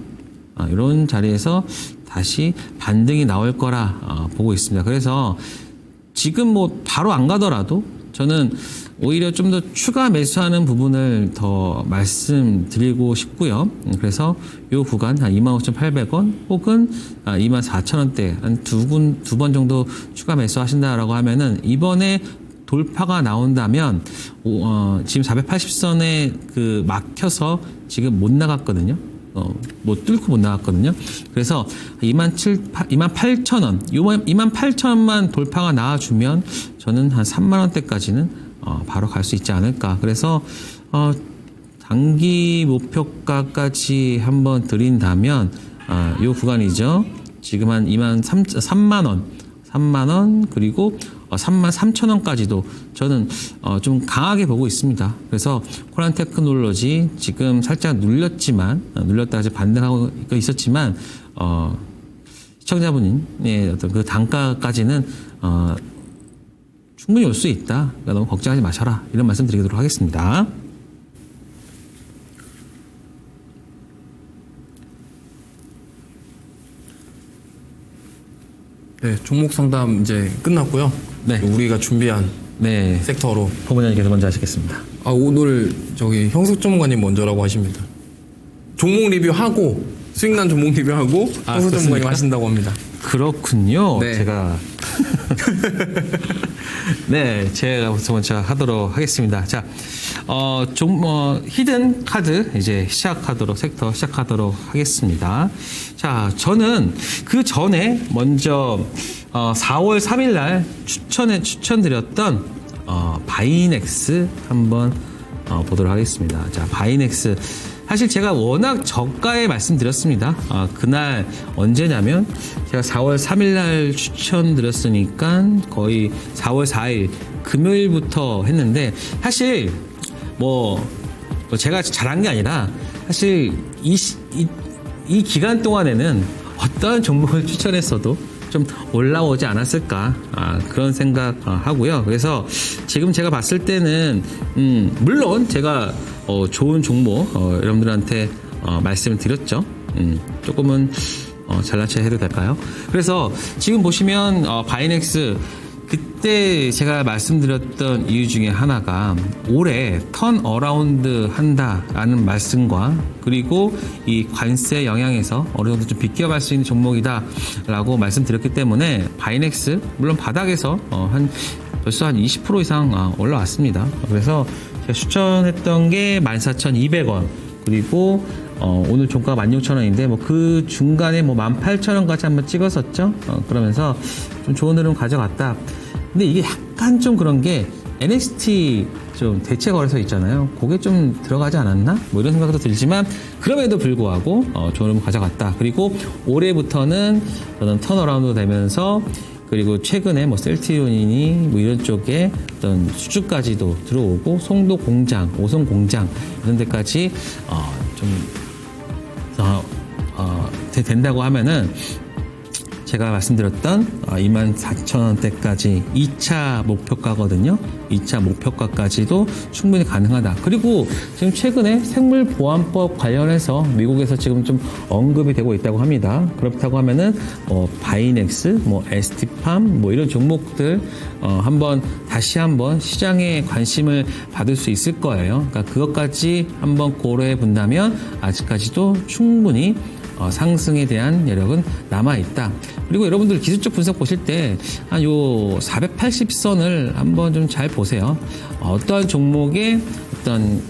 이런 자리에서 다시 반등이 나올 거라 보고 있습니다. 그래서 지금 뭐 바로 안 가더라도 저는 오히려 좀 더 추가 매수하는 부분을 더 말씀드리고 싶고요. 그래서 이 구간 한 25,800원 혹은 24,000원대 한 두 번 정도 추가 매수하신다라고 하면은 이번에 돌파가 나온다면 지금 480선에 막혀서 지금 못 나갔거든요. 못 뚫고 못 나갔거든요. 그래서 28,000원, 28,000원만 돌파가 나와주면 저는 한 3만원대까지는 바로 갈 수 있지 않을까. 그래서 단기 목표가까지 한번 드린다면 이 구간이죠. 지금 한 3만원 그리고 33,000원까지도 저는 좀 강하게 보고 있습니다. 그래서 코난 테크놀로지 지금 살짝 눌렸다가 이제 반등하고 있었지만 시청자분의 어떤 그 단가까지는 충분히 올 수 있다. 그러니까 너무 걱정하지 마셔라. 이런 말씀 드리도록 하겠습니다. 네, 종목 상담 이제 끝났고요. 네. 우리가 준비한 네. 섹터로 포문장님께서 먼저 하시겠습니다. 오늘 형석 전문가님 먼저라고 하십니다. 종목 리뷰하고 수익난 종목 리뷰하고 형석 전문가님 하신다고 합니다. 그렇군요. 네. 제가 먼저 하도록 하겠습니다. 자, 히든 카드 이제 섹터 시작하도록 하겠습니다. 자, 저는 그 전에 먼저 4월 3일 날 추천드렸던 바이넥스 한번 보도록 하겠습니다. 자, 바이넥스 사실 제가 워낙 저가에 말씀드렸습니다. 그날 언제냐면 제가 4월 3일 날 추천드렸으니까 거의 4월 4일 금요일부터 했는데 사실 뭐 제가 잘한 게 아니라 사실 이 기간 동안에는 어떠한 종목을 추천했어도 좀 올라오지 않았을까 그런 생각하고요. 그래서 지금 제가 봤을 때는 물론 제가 좋은 종목 여러분들한테 말씀을 드렸죠. 조금은 잘난 체 해도 될까요? 그래서 지금 보시면 바이넥스 그때 제가 말씀드렸던 이유 중에 하나가 올해 턴 어라운드 한다라는 말씀과 그리고 이 관세 영향에서 어느 정도 좀 비껴갈 수 있는 종목이다라고 말씀드렸기 때문에 바이넥스 물론 바닥에서 벌써 한 20% 이상 올라왔습니다. 그래서 제가 추천했던 게 14,200원 그리고 오늘 종가가 16,000원인데 뭐 그 중간에 뭐 18,000원까지 한번 찍었었죠. 그러면서 좀 좋은 흐름 가져갔다. 근데 이게 약간 좀 그런 게 NXT 좀 대체 거래소 있잖아요. 그게 좀 들어가지 않았나? 뭐 이런 생각도 들지만 그럼에도 불구하고 좋은 흐름 가져갔다. 그리고 올해부터는 저는 턴어라운드 되면서 그리고 최근에 뭐 셀트리온이니 뭐 이런 쪽에 어떤 수주까지도 들어오고 송도 공장, 오송 공장 이런 데까지 된다고 하면은 제가 말씀드렸던 24,000원대까지 2차 목표가거든요. 2차 목표가까지도 충분히 가능하다. 그리고 지금 최근에 생물보안법 관련해서 미국에서 지금 좀 언급이 되고 있다고 합니다. 그렇다고 하면은 바이넥스, ST팜 이런 종목들 다시 한번 시장에 관심을 받을 수 있을 거예요. 그러니까 그것까지 한번 고려해 본다면 아직까지도 충분히 상승에 대한 여력은 남아있다. 그리고 여러분들 기술적 분석 보실 때 한 요 480선을 한번 좀 잘 보세요. 어떠한 종목의 어떤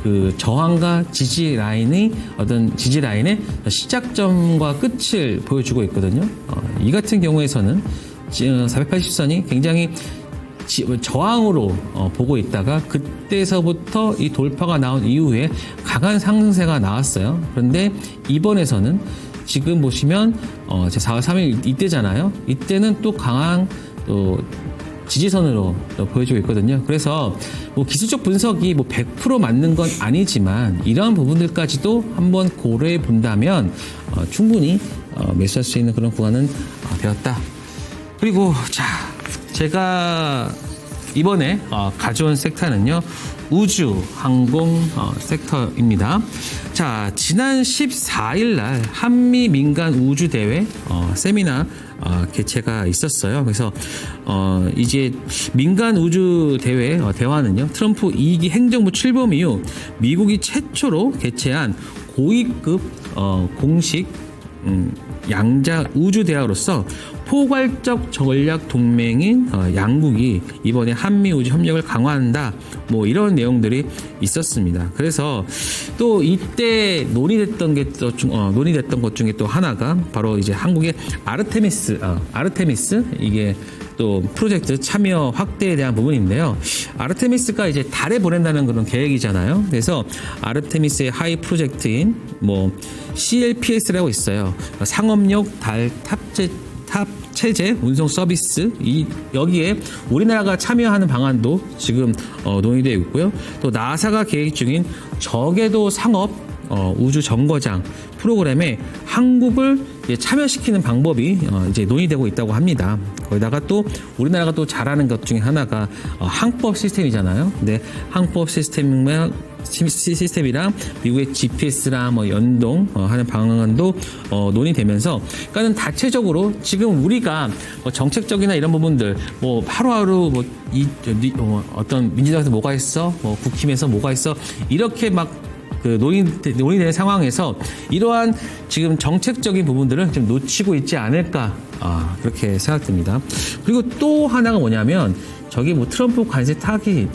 그 저항과 지지 라인의 어떤 지지 라인의 시작점과 끝을 보여주고 있거든요. 이 같은 경우에서는 480선이 굉장히 저항으로 보고 있다가 그때서부터 이 돌파가 나온 이후에 강한 상승세가 나왔어요. 그런데 이번에서는 지금 보시면 제 4월 3일 이때잖아요. 이때는 또 강한 또 지지선으로 보여주고 있거든요. 그래서 뭐 기술적 분석이 뭐 100% 맞는 건 아니지만 이러한 부분들까지도 한번 고려해 본다면 충분히 매수할 수 있는 그런 구간은 되었다. 그리고 자, 제가 이번에 가져온 섹터는요, 우주 항공 섹터입니다. 자, 지난 14일 날 한미 민간 우주 대회 세미나 개최가 있었어요. 그래서 이제 민간 우주 대회 대화는요, 트럼프 2기 행정부 출범 이후 미국이 최초로 개최한 고위급 공식 양자 우주 대화로서 포괄적 전략 동맹인 양국이 이번에 한미 우주 협력을 강화한다. 뭐 이런 내용들이 있었습니다. 그래서 또 이때 논의됐던 것 중에 또 하나가 바로 이제 한국의 아르테미스 이게 또 프로젝트 참여 확대에 대한 부분인데요. 아르테미스가 이제 달에 보낸다는 그런 계획이잖아요. 그래서 아르테미스의 하이 프로젝트인 CLPS라고 있어요. 상업용 달 탑체제 운송 서비스 여기에 우리나라가 참여하는 방안도 지금 논의되어 있고요. 또 나사가 계획 중인 저궤도 상업 우주 정거장 프로그램에 한국을 참여시키는 방법이 이제 논의되고 있다고 합니다. 거기다가 또 우리나라가 또 잘하는 것 중에 하나가 항법 시스템이잖아요. 근데 항법 시스템이랑 미국의 GPS랑 연동하는 방안도 논의되면서, 그러니까는 다체적으로 지금 우리가 정책적이나 이런 부분들 하루하루 어떤 민주당에서 뭐가 있어, 국힘에서 뭐가 있어 이렇게 막 논의되는 상황에서 이러한 지금 정책적인 부분들을 좀 놓치고 있지 않을까 그렇게 생각됩니다. 그리고 또 하나가 뭐냐면 저기 트럼프 관세 타깃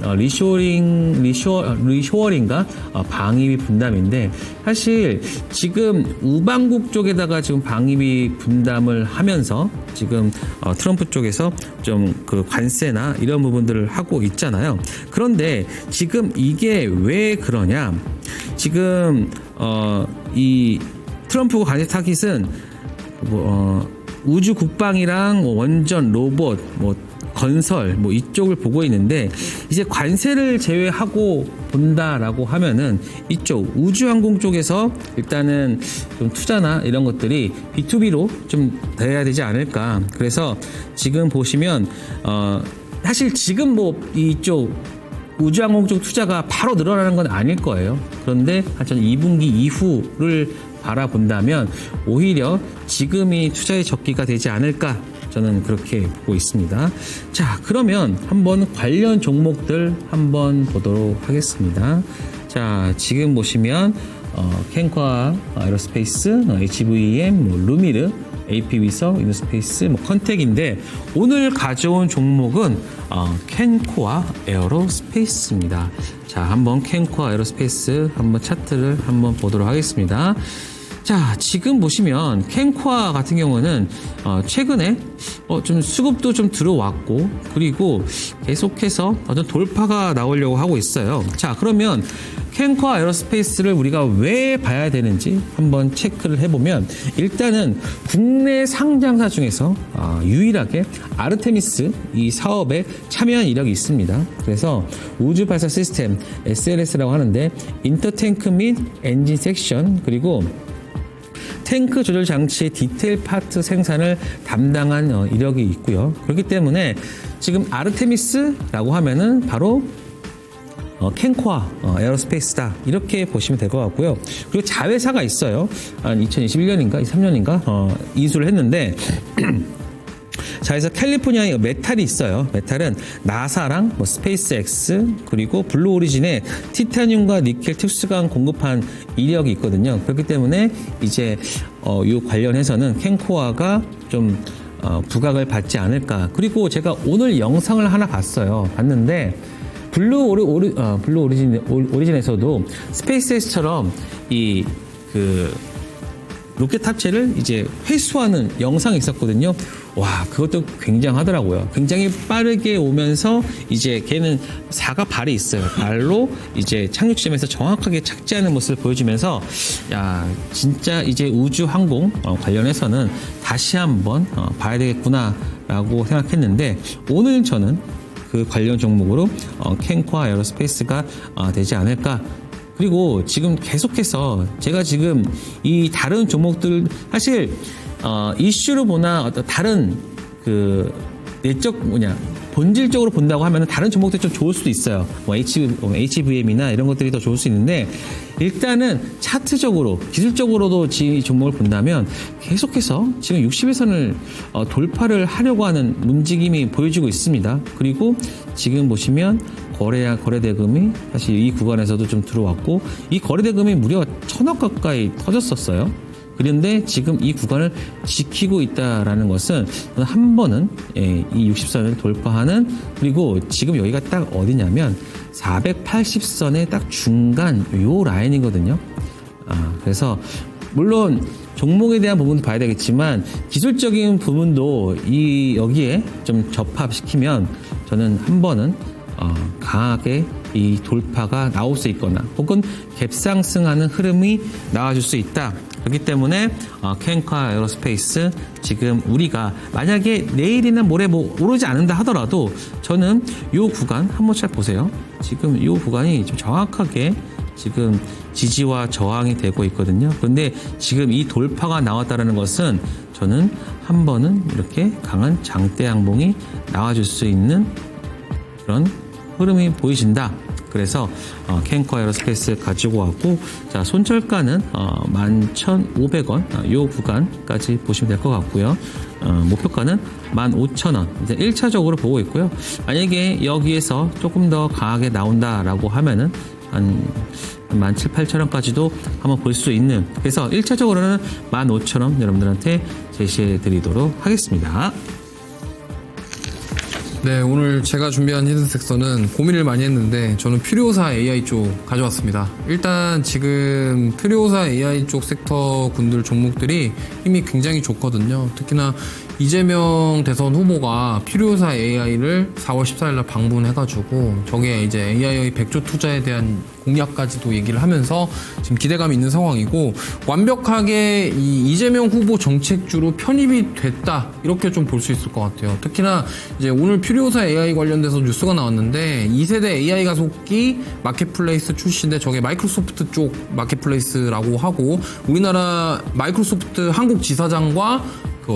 리쇼어링과 방위비 분담인데, 사실 지금 우방국 쪽에다가 지금 방위비 분담을 하면서 지금 트럼프 쪽에서 좀 그 관세나 이런 부분들을 하고 있잖아요. 그런데 지금 이게 왜 그러냐? 지금 이 트럼프 관세 타깃은 우주 국방이랑 원전 로봇 건설 이쪽을 보고 있는데, 이제 관세를 제외하고 본다라고 하면은 이쪽 우주항공 쪽에서 일단은 좀 투자나 이런 것들이 B2B로 좀 돼야 되지 않을까. 그래서 지금 보시면 사실 지금 이쪽 우주항공 쪽 투자가 바로 늘어나는 건 아닐 거예요. 그런데 저는 2분기 이후를 바라본다면 오히려 지금이 투자의 적기가 되지 않을까 저는 그렇게 보고 있습니다. 자, 그러면 한번 관련 종목들 한번 보도록 하겠습니다. 자, 지금 보시면 캔과 에어로스페이스, HVM, 루미르, AP위성, 이노스페이스, 컨텍인데 오늘 가져온 종목은 캔코아 에어로스페이스입니다. 자, 한번 캔코아 에어로스페이스 한번 차트를 한번 보도록 하겠습니다. 자, 지금 보시면 캔코아 같은 경우는 최근에 좀 수급도 좀 들어왔고 그리고 계속해서 어떤 돌파가 나오려고 하고 있어요. 자, 그러면 캔코아 에어로스페이스를 우리가 왜 봐야 되는지 한번 체크를 해보면 일단은 국내 상장사 중에서 유일하게 아르테미스 이 사업에 참여한 이력이 있습니다. 그래서 우주 발사 시스템 SLS라고 하는데 인터탱크 및 엔진 섹션 그리고 탱크 조절 장치의 디테일 파트 생산을 담당한 이력이 있고요. 그렇기 때문에 지금 아르테미스라고 하면은 바로 캔코아 에어로스페이스다 이렇게 보시면 될 것 같고요. 그리고 자회사가 있어요. 한 2021년인가 23년인가 이수를 했는데 자회사 캘리포니아에 메탈이 있어요. 메탈은 나사랑 스페이스X 그리고 블루 오리진에 티타늄과 니켈 특수강 공급한 이력이 있거든요. 그렇기 때문에 이제 이 관련해서는 캔코아가 좀 부각을 받지 않을까. 그리고 제가 오늘 영상을 하나 봤는데 블루 오리진에서도 스페이스X처럼 로켓 탑재를 이제 회수하는 영상이 있었거든요. 와, 그것도 굉장하더라고요. 굉장히 빠르게 오면서 이제 걔는 사가 발이 있어요. 발로 이제 착륙 지점에서 정확하게 착지하는 모습을 보여주면서 야, 진짜 이제 우주 항공 관련해서는 다시 한번 봐야 되겠구나라고 생각했는데 오늘 저는 그 관련 종목으로 캔코아 에어로스페이스가 되지 않을까. 그리고 지금 계속해서 제가 지금 이 다른 종목들 사실 이슈로 보나 어떤 다른 내적 본질적으로 본다고 하면 다른 종목들이 좀 좋을 수도 있어요. HVM이나 이런 것들이 더 좋을 수 있는데 일단은 차트적으로 기술적으로도 이 종목을 본다면 계속해서 지금 60일선을 돌파를 하려고 하는 움직임이 보여지고 있습니다. 그리고 지금 보시면 거래대금이 사실 이 구간에서도 좀 들어왔고 이 거래대금이 무려 1,000억 가까이 터졌었어요. 그런데 지금 이 구간을 지키고 있다라는 것은 한 번은 이 60선을 돌파하는 그리고 지금 여기가 딱 어디냐면 480선의 딱 중간 요 라인이거든요. 그래서 물론 종목에 대한 부분도 봐야 되겠지만 기술적인 부분도 여기에 좀 접합시키면 저는 한 번은 강하게 이 돌파가 나올 수 있거나 혹은 갭상승하는 흐름이 나와줄 수 있다. 그렇기 때문에 캔코아 에어로스페이스 지금 우리가 만약에 내일이나 모레 오르지 않는다 하더라도 저는 이 구간 한번 잘 보세요. 지금 이 구간이 좀 정확하게 지금 지지와 저항이 되고 있거든요. 그런데 지금 이 돌파가 나왔다는 것은 저는 한 번은 이렇게 강한 장대 항봉이 나와줄 수 있는 그런 흐름이 보이신다. 그래서 캔코아 에어로스페이스 가지고 왔고 자 손절가는 11,500원 요 구간까지 보시면 될 것 같고요. 목표가는 15,000원 이제 1차적으로 보고 있고요. 만약에 여기에서 조금 더 강하게 나온다라고 하면은 한 17,000, 8,000원까지도 한번 볼 수 있는 그래서 1차적으로는 15,000원 여러분들한테 제시해 드리도록 하겠습니다. 네, 오늘 제가 준비한 히든 섹터는 고민을 많이 했는데 저는 퓨리오사 AI 쪽 가져왔습니다. 일단 지금 퓨리오사 AI 쪽 섹터 군들 종목들이 힘이 굉장히 좋거든요. 특히나 이재명 대선 후보가 퓨리오사 AI를 4월 14일날 방문해가지고 저게 이제 AI 100조 투자에 대한 공약까지도 얘기를 하면서 지금 기대감이 있는 상황이고 완벽하게 이 이재명 후보 정책주로 편입이 됐다 이렇게 좀 볼 수 있을 것 같아요. 특히나 이제 오늘 퓨리오사 AI 관련돼서 뉴스가 나왔는데 2세대 AI 가속기 마켓플레이스 출시인데 저게 마이크로소프트 쪽 마켓플레이스라고 하고 우리나라 마이크로소프트 한국 지사장과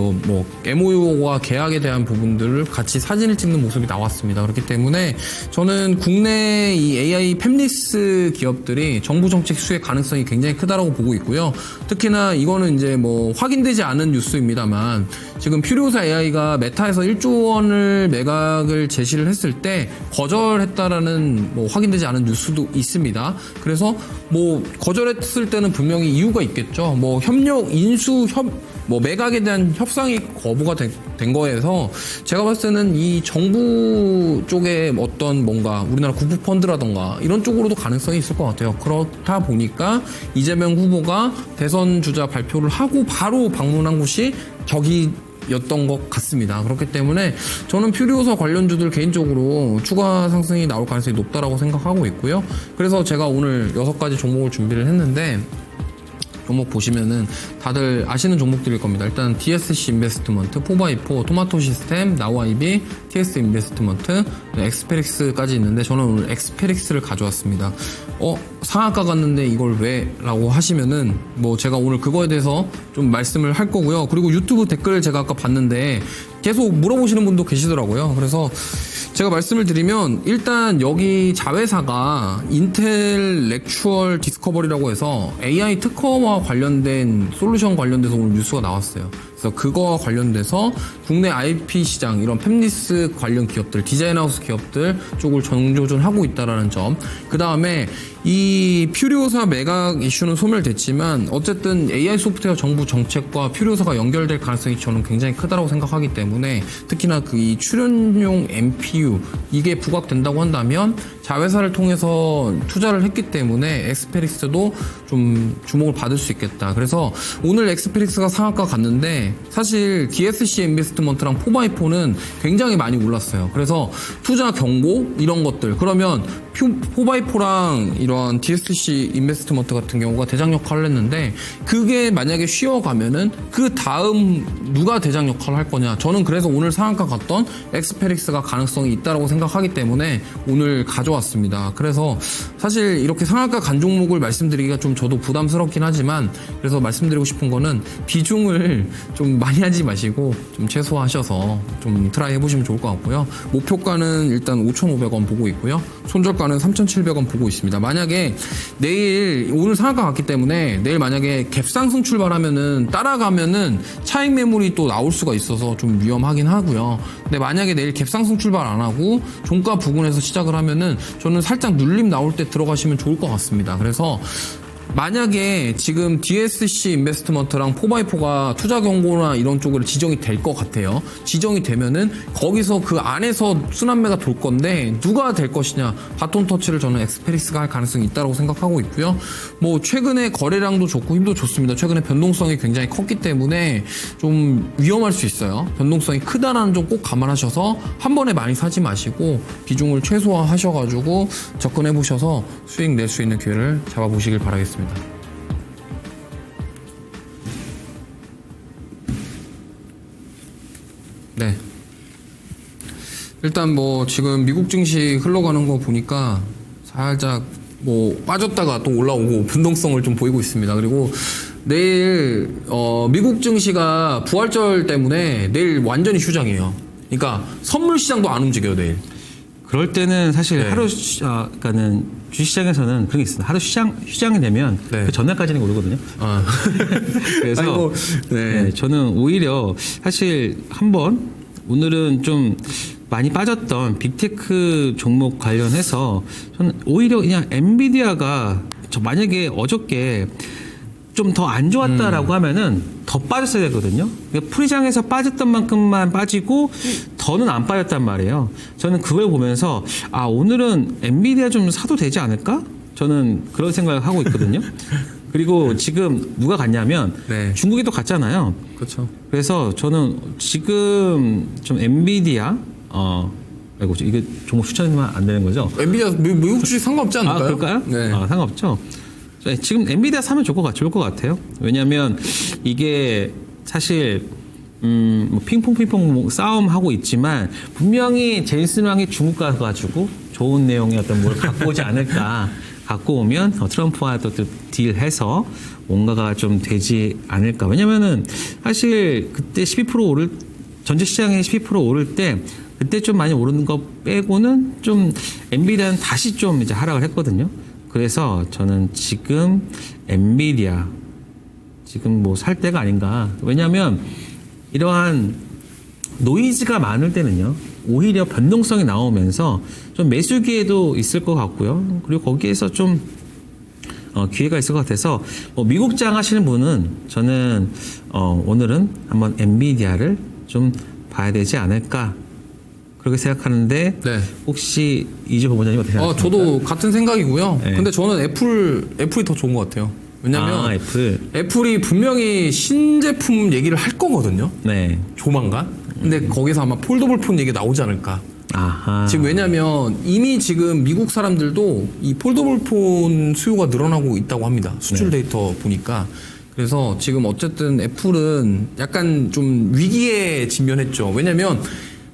뭐 MOU와 계약에 대한 부분들을 같이 사진을 찍는 모습이 나왔습니다. 그렇기 때문에 저는 국내 이 AI 팹리스 기업들이 정부 정책 수혜 가능성이 굉장히 크다라고 보고 있고요. 특히나 이거는 이제 뭐 확인되지 않은 뉴스입니다만 지금 퓨리오사 AI가 메타에서 1조 원을 매각을 제시를 했을 때 거절했다라는 뭐 확인되지 않은 뉴스도 있습니다. 그래서 뭐 거절했을 때는 분명히 이유가 있겠죠. 뭐 협력 인수 뭐 매각에 대한 협상이 거부가 된 거에서 제가 봤을 때는 이 정부 쪽에 어떤 뭔가 우리나라 국부 펀드라던가 이런 쪽으로도 가능성이 있을 것 같아요. 그렇다 보니까 이재명 후보가 대선 주자 발표를 하고 바로 방문한 곳이 저기였던 것 같습니다. 그렇기 때문에 저는 퓨리오사 관련주들 개인적으로 추가 상승이 나올 가능성이 높다라고 생각하고 있고요. 그래서 제가 오늘 6가지 종목을 준비를 했는데 종목 보시면은 다들 아시는 종목들일 겁니다. 일단 DSC 인베스트먼트, 4x4, 토마토 시스템, 나우아이비, TS 인베스트먼트, 엑스페릭스까지 있는데 저는 오늘 엑스페릭스를 가져왔습니다. 상한가 갔는데 이걸 왜? 라고 하시면은 뭐 제가 오늘 그거에 대해서 좀 말씀을 할 거고요. 그리고 유튜브 댓글 제가 아까 봤는데 계속 물어보시는 분도 계시더라고요. 그래서 제가 말씀을 드리면 일단 여기 자회사가 인텔 렉추얼 디스커버리라고 해서 AI 특허와 관련된 솔루션 관련돼서 오늘 뉴스가 나왔어요. 그래서 그거와 관련돼서 국내 IP 시장 이런 팹리스 관련 기업들, 디자인하우스 기업들 쪽을 정조준하고 있다라는 점. 그 다음에 이 퓨리오사 매각 이슈는 소멸됐지만 어쨌든 AI 소프트웨어 정부 정책과 퓨리오사가 연결될 가능성이 저는 굉장히 크다고 생각하기 때문에 특히나 그 이 출연용 NPU 이게 부각된다고 한다면 자회사를 통해서 투자를 했기 때문에 엑스페릭스도 좀 주목을 받을 수 있겠다. 그래서 오늘 엑스페릭스가 상한가 갔는데 사실 DSC 인베스트먼트랑 4x4는 굉장히 많이 올랐어요. 그래서 투자 경고 이런 것들 그러면 4x4랑 이런 DSC 인베스트먼트 같은 경우가 대장 역할을 했는데 그게 만약에 쉬어가면은 그 다음 누가 대장 역할을 할 거냐. 저는 그래서 오늘 상한가 갔던 엑스페릭스가 가능성이 있다고 생각하기 때문에 오늘 가져왔습니다. 그래서 사실 이렇게 상한가 간 종목을 말씀드리기가 좀 저도 부담스럽긴 하지만 그래서 말씀드리고 싶은 거는 비중을 좀 많이 하지 마시고 좀 최소화하셔서 좀 트라이 해보시면 좋을 것 같고요. 목표가는 일단 5,500원 보고 있고요. 손절가는 3,700원 보고 있습니다. 만약에 내일 오늘 상한가 갔기 때문에 내일 만약에 갭상승 출발하면은 따라가면은 차익 매물이 또 나올 수가 있어서 좀 위험하긴 하고요. 근데 만약에 내일 갭상승 출발 안 하고 종가 부근에서 시작을 하면은 저는 살짝 눌림 나올 때 들어가시면 좋을 것 같습니다. 그래서 만약에 지금 DSC 인베스트먼트랑 4x4가 투자 경고나 이런 쪽으로 지정이 될 것 같아요. 지정이 되면은 거기서 그 안에서 순환매가 돌 건데 누가 될 것이냐 바톤 터치를 저는 엑스페리스가 할 가능성이 있다고 생각하고 있고요. 뭐 최근에 거래량도 좋고 힘도 좋습니다. 최근에 변동성이 굉장히 컸기 때문에 좀 위험할 수 있어요. 변동성이 크다라는 점 꼭 감안하셔서 한 번에 많이 사지 마시고 비중을 최소화하셔가지고 접근해 보셔서 수익 낼 수 있는 기회를 잡아보시길 바라겠습니다. 네. 일단 뭐 지금 미국 증시 흘러가는 거 보니까 살짝 뭐 빠졌다가 또 올라오고 변동성을 좀 보이고 있습니다. 그리고 내일 미국 증시가 부활절 때문에 내일 완전히 휴장이에요. 그러니까 선물 시장도 안 움직여요 내일. 그럴 때는 사실 네. 하루 그러니까는 주식시장에서는 그런 게 있습니다. 하루 휴장이 되면 네. 그 전날까지는 오르거든요. 아. 그래서 아이고, 네. 네, 저는 오히려 사실 한번 오늘은 좀 많이 빠졌던 빅테크 종목 관련해서 저는 오히려 그냥 엔비디아가 만약에 어저께 좀 더 안 좋았다라고 하면은 더 빠졌어야 되거든요. 그러니까 프리장에서 빠졌던 만큼만 빠지고 더는 안 빠졌단 말이에요. 저는 그걸 보면서 아 오늘은 엔비디아 좀 사도 되지 않을까? 저는 그런 생각을 하고 있거든요. 그리고 지금 누가 갔냐면 네. 중국이 또 갔잖아요. 그렇죠. 그래서 저는 지금 좀 엔비디아 아이고 이게 종목 추천하면 안 되는 거죠? 엔비디아 미국 주식 상관없지 않을까요? 아, 그럴까요? 네. 상관없죠. 네, 지금 엔비디아 사면 좋을 것 같아요. 왜냐하면 이게 사실 뭐 핑퐁 싸움하고 있지만 분명히 제이슨 왕이 중국 가가지고 좋은 내용의 어떤 뭘 갖고 오지 않을까 갖고 오면 트럼프와 또 딜해서 뭔가가 좀 되지 않을까. 왜냐면은 사실 그때 12% 오를 전체 시장에 12% 오를 때 그때 좀 많이 오르는 거 빼고는 좀 엔비디아는 다시 좀 이제 하락을 했거든요. 그래서 저는 지금 엔비디아 지금 뭐 살 때가 아닌가. 왜냐하면 이러한 노이즈가 많을 때는요. 오히려 변동성이 나오면서 좀 매수 기회도 있을 것 같고요. 그리고 거기에서 좀 기회가 있을 것 같아서 뭐 미국장 하시는 분은 저는 오늘은 한번 엔비디아를 좀 봐야 되지 않을까 그렇게 생각하는데 네. 혹시 이주 본부장님 어떻게 생각하십니까? 저도 같은 생각이고요. 네. 근데 저는 애플이 더 좋은 것 같아요. 왜냐면 애플. 애플이 분명히 신제품 얘기를 할 거거든요. 네. 조만간. 근데 거기서 아마 폴더블 폰 얘기 나오지 않을까. 아하. 지금 왜냐면 이미 지금 미국 사람들도 이 폴더블 폰 수요가 늘어나고 있다고 합니다. 수출 데이터 보니까. 그래서 지금 어쨌든 애플은 약간 좀 위기에 직면했죠. 왜냐면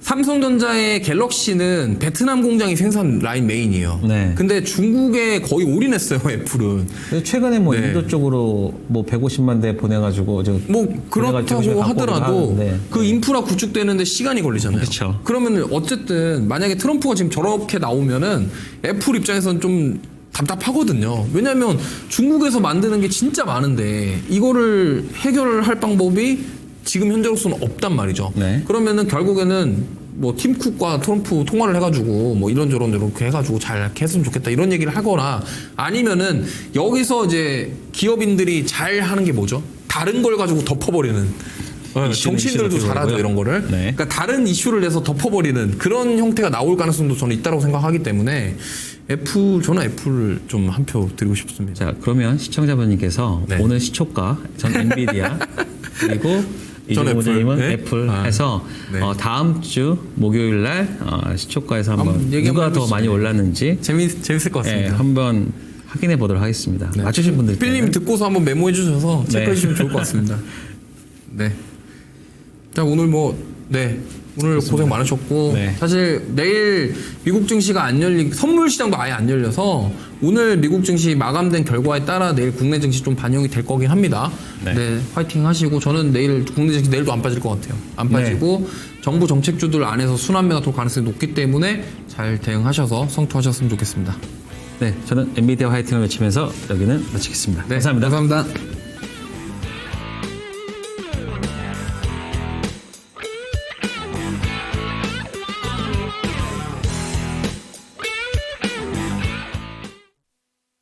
삼성전자의 갤럭시는 베트남 공장이 생산 라인 메인이에요. 네. 근데 중국에 거의 올인했어요, 애플은. 그래서 최근에 뭐 네. 인도 쪽으로 뭐 150만 대 보내가지고 뭐 그렇다고 하더라도 네. 그 인프라 구축되는데 시간이 걸리잖아요. 그쵸. 그러면 어쨌든 만약에 트럼프가 지금 저렇게 나오면은 애플 입장에서는 좀 답답하거든요. 왜냐하면 중국에서 만드는 게 진짜 많은데 이거를 해결할 방법이 지금 현재로서는 없단 말이죠. 네. 그러면은 결국에는 뭐 팀쿡과 트럼프 통화를 해가지고 뭐 이런저런 이렇게 해가지고 잘 했으면 좋겠다 이런 얘기를 하거나 아니면은 여기서 이제 기업인들이 잘 하는 게 뭐죠? 다른 걸 가지고 덮어버리는. 정치인들도 이슈를 잘하죠 띄우고요. 이런 거를. 네. 그러니까 다른 이슈를 내서 덮어버리는 그런 형태가 나올 가능성도 저는 있다고 생각하기 때문에 저는 애플을 좀 한 표 드리고 싶습니다. 자, 그러면 시청자분님께서 네. 오늘 시초가 전 엔비디아 그리고 전 이종 부장님은 애플. 애플 네. 해서 네. 다음 주 목요일 날 시초가에서 한번 한번 얘기 누가 한번 더 해보시죠. 많이 올랐는지 재밌을 것 같습니다. 한번 확인해 보도록 하겠습니다. 네. 맞추신 분들 필님 듣고서 한번 메모해 주셔서 네. 체크해 주시면 좋을 것 같습니다. 네. 자, 오늘 오늘 고생 많으셨고 네. 사실 내일 미국 증시가 안 선물 시장도 아예 안 열려서 오늘 미국 증시 마감된 결과에 따라 내일 국내 증시 좀 반영이 될 거긴 합니다. 네. 네, 화이팅 하시고 저는 내일 국내 증시 내일도 안 빠질 것 같아요. 안 빠지고 정부 정책주들 안에서 순환매가 돌 가능성이 높기 때문에 잘 대응하셔서 성투하셨으면 좋겠습니다. 네, 저는 엔비디아 화이팅을 외치면서 여기는 마치겠습니다. 네, 감사합니다. 감사합니다.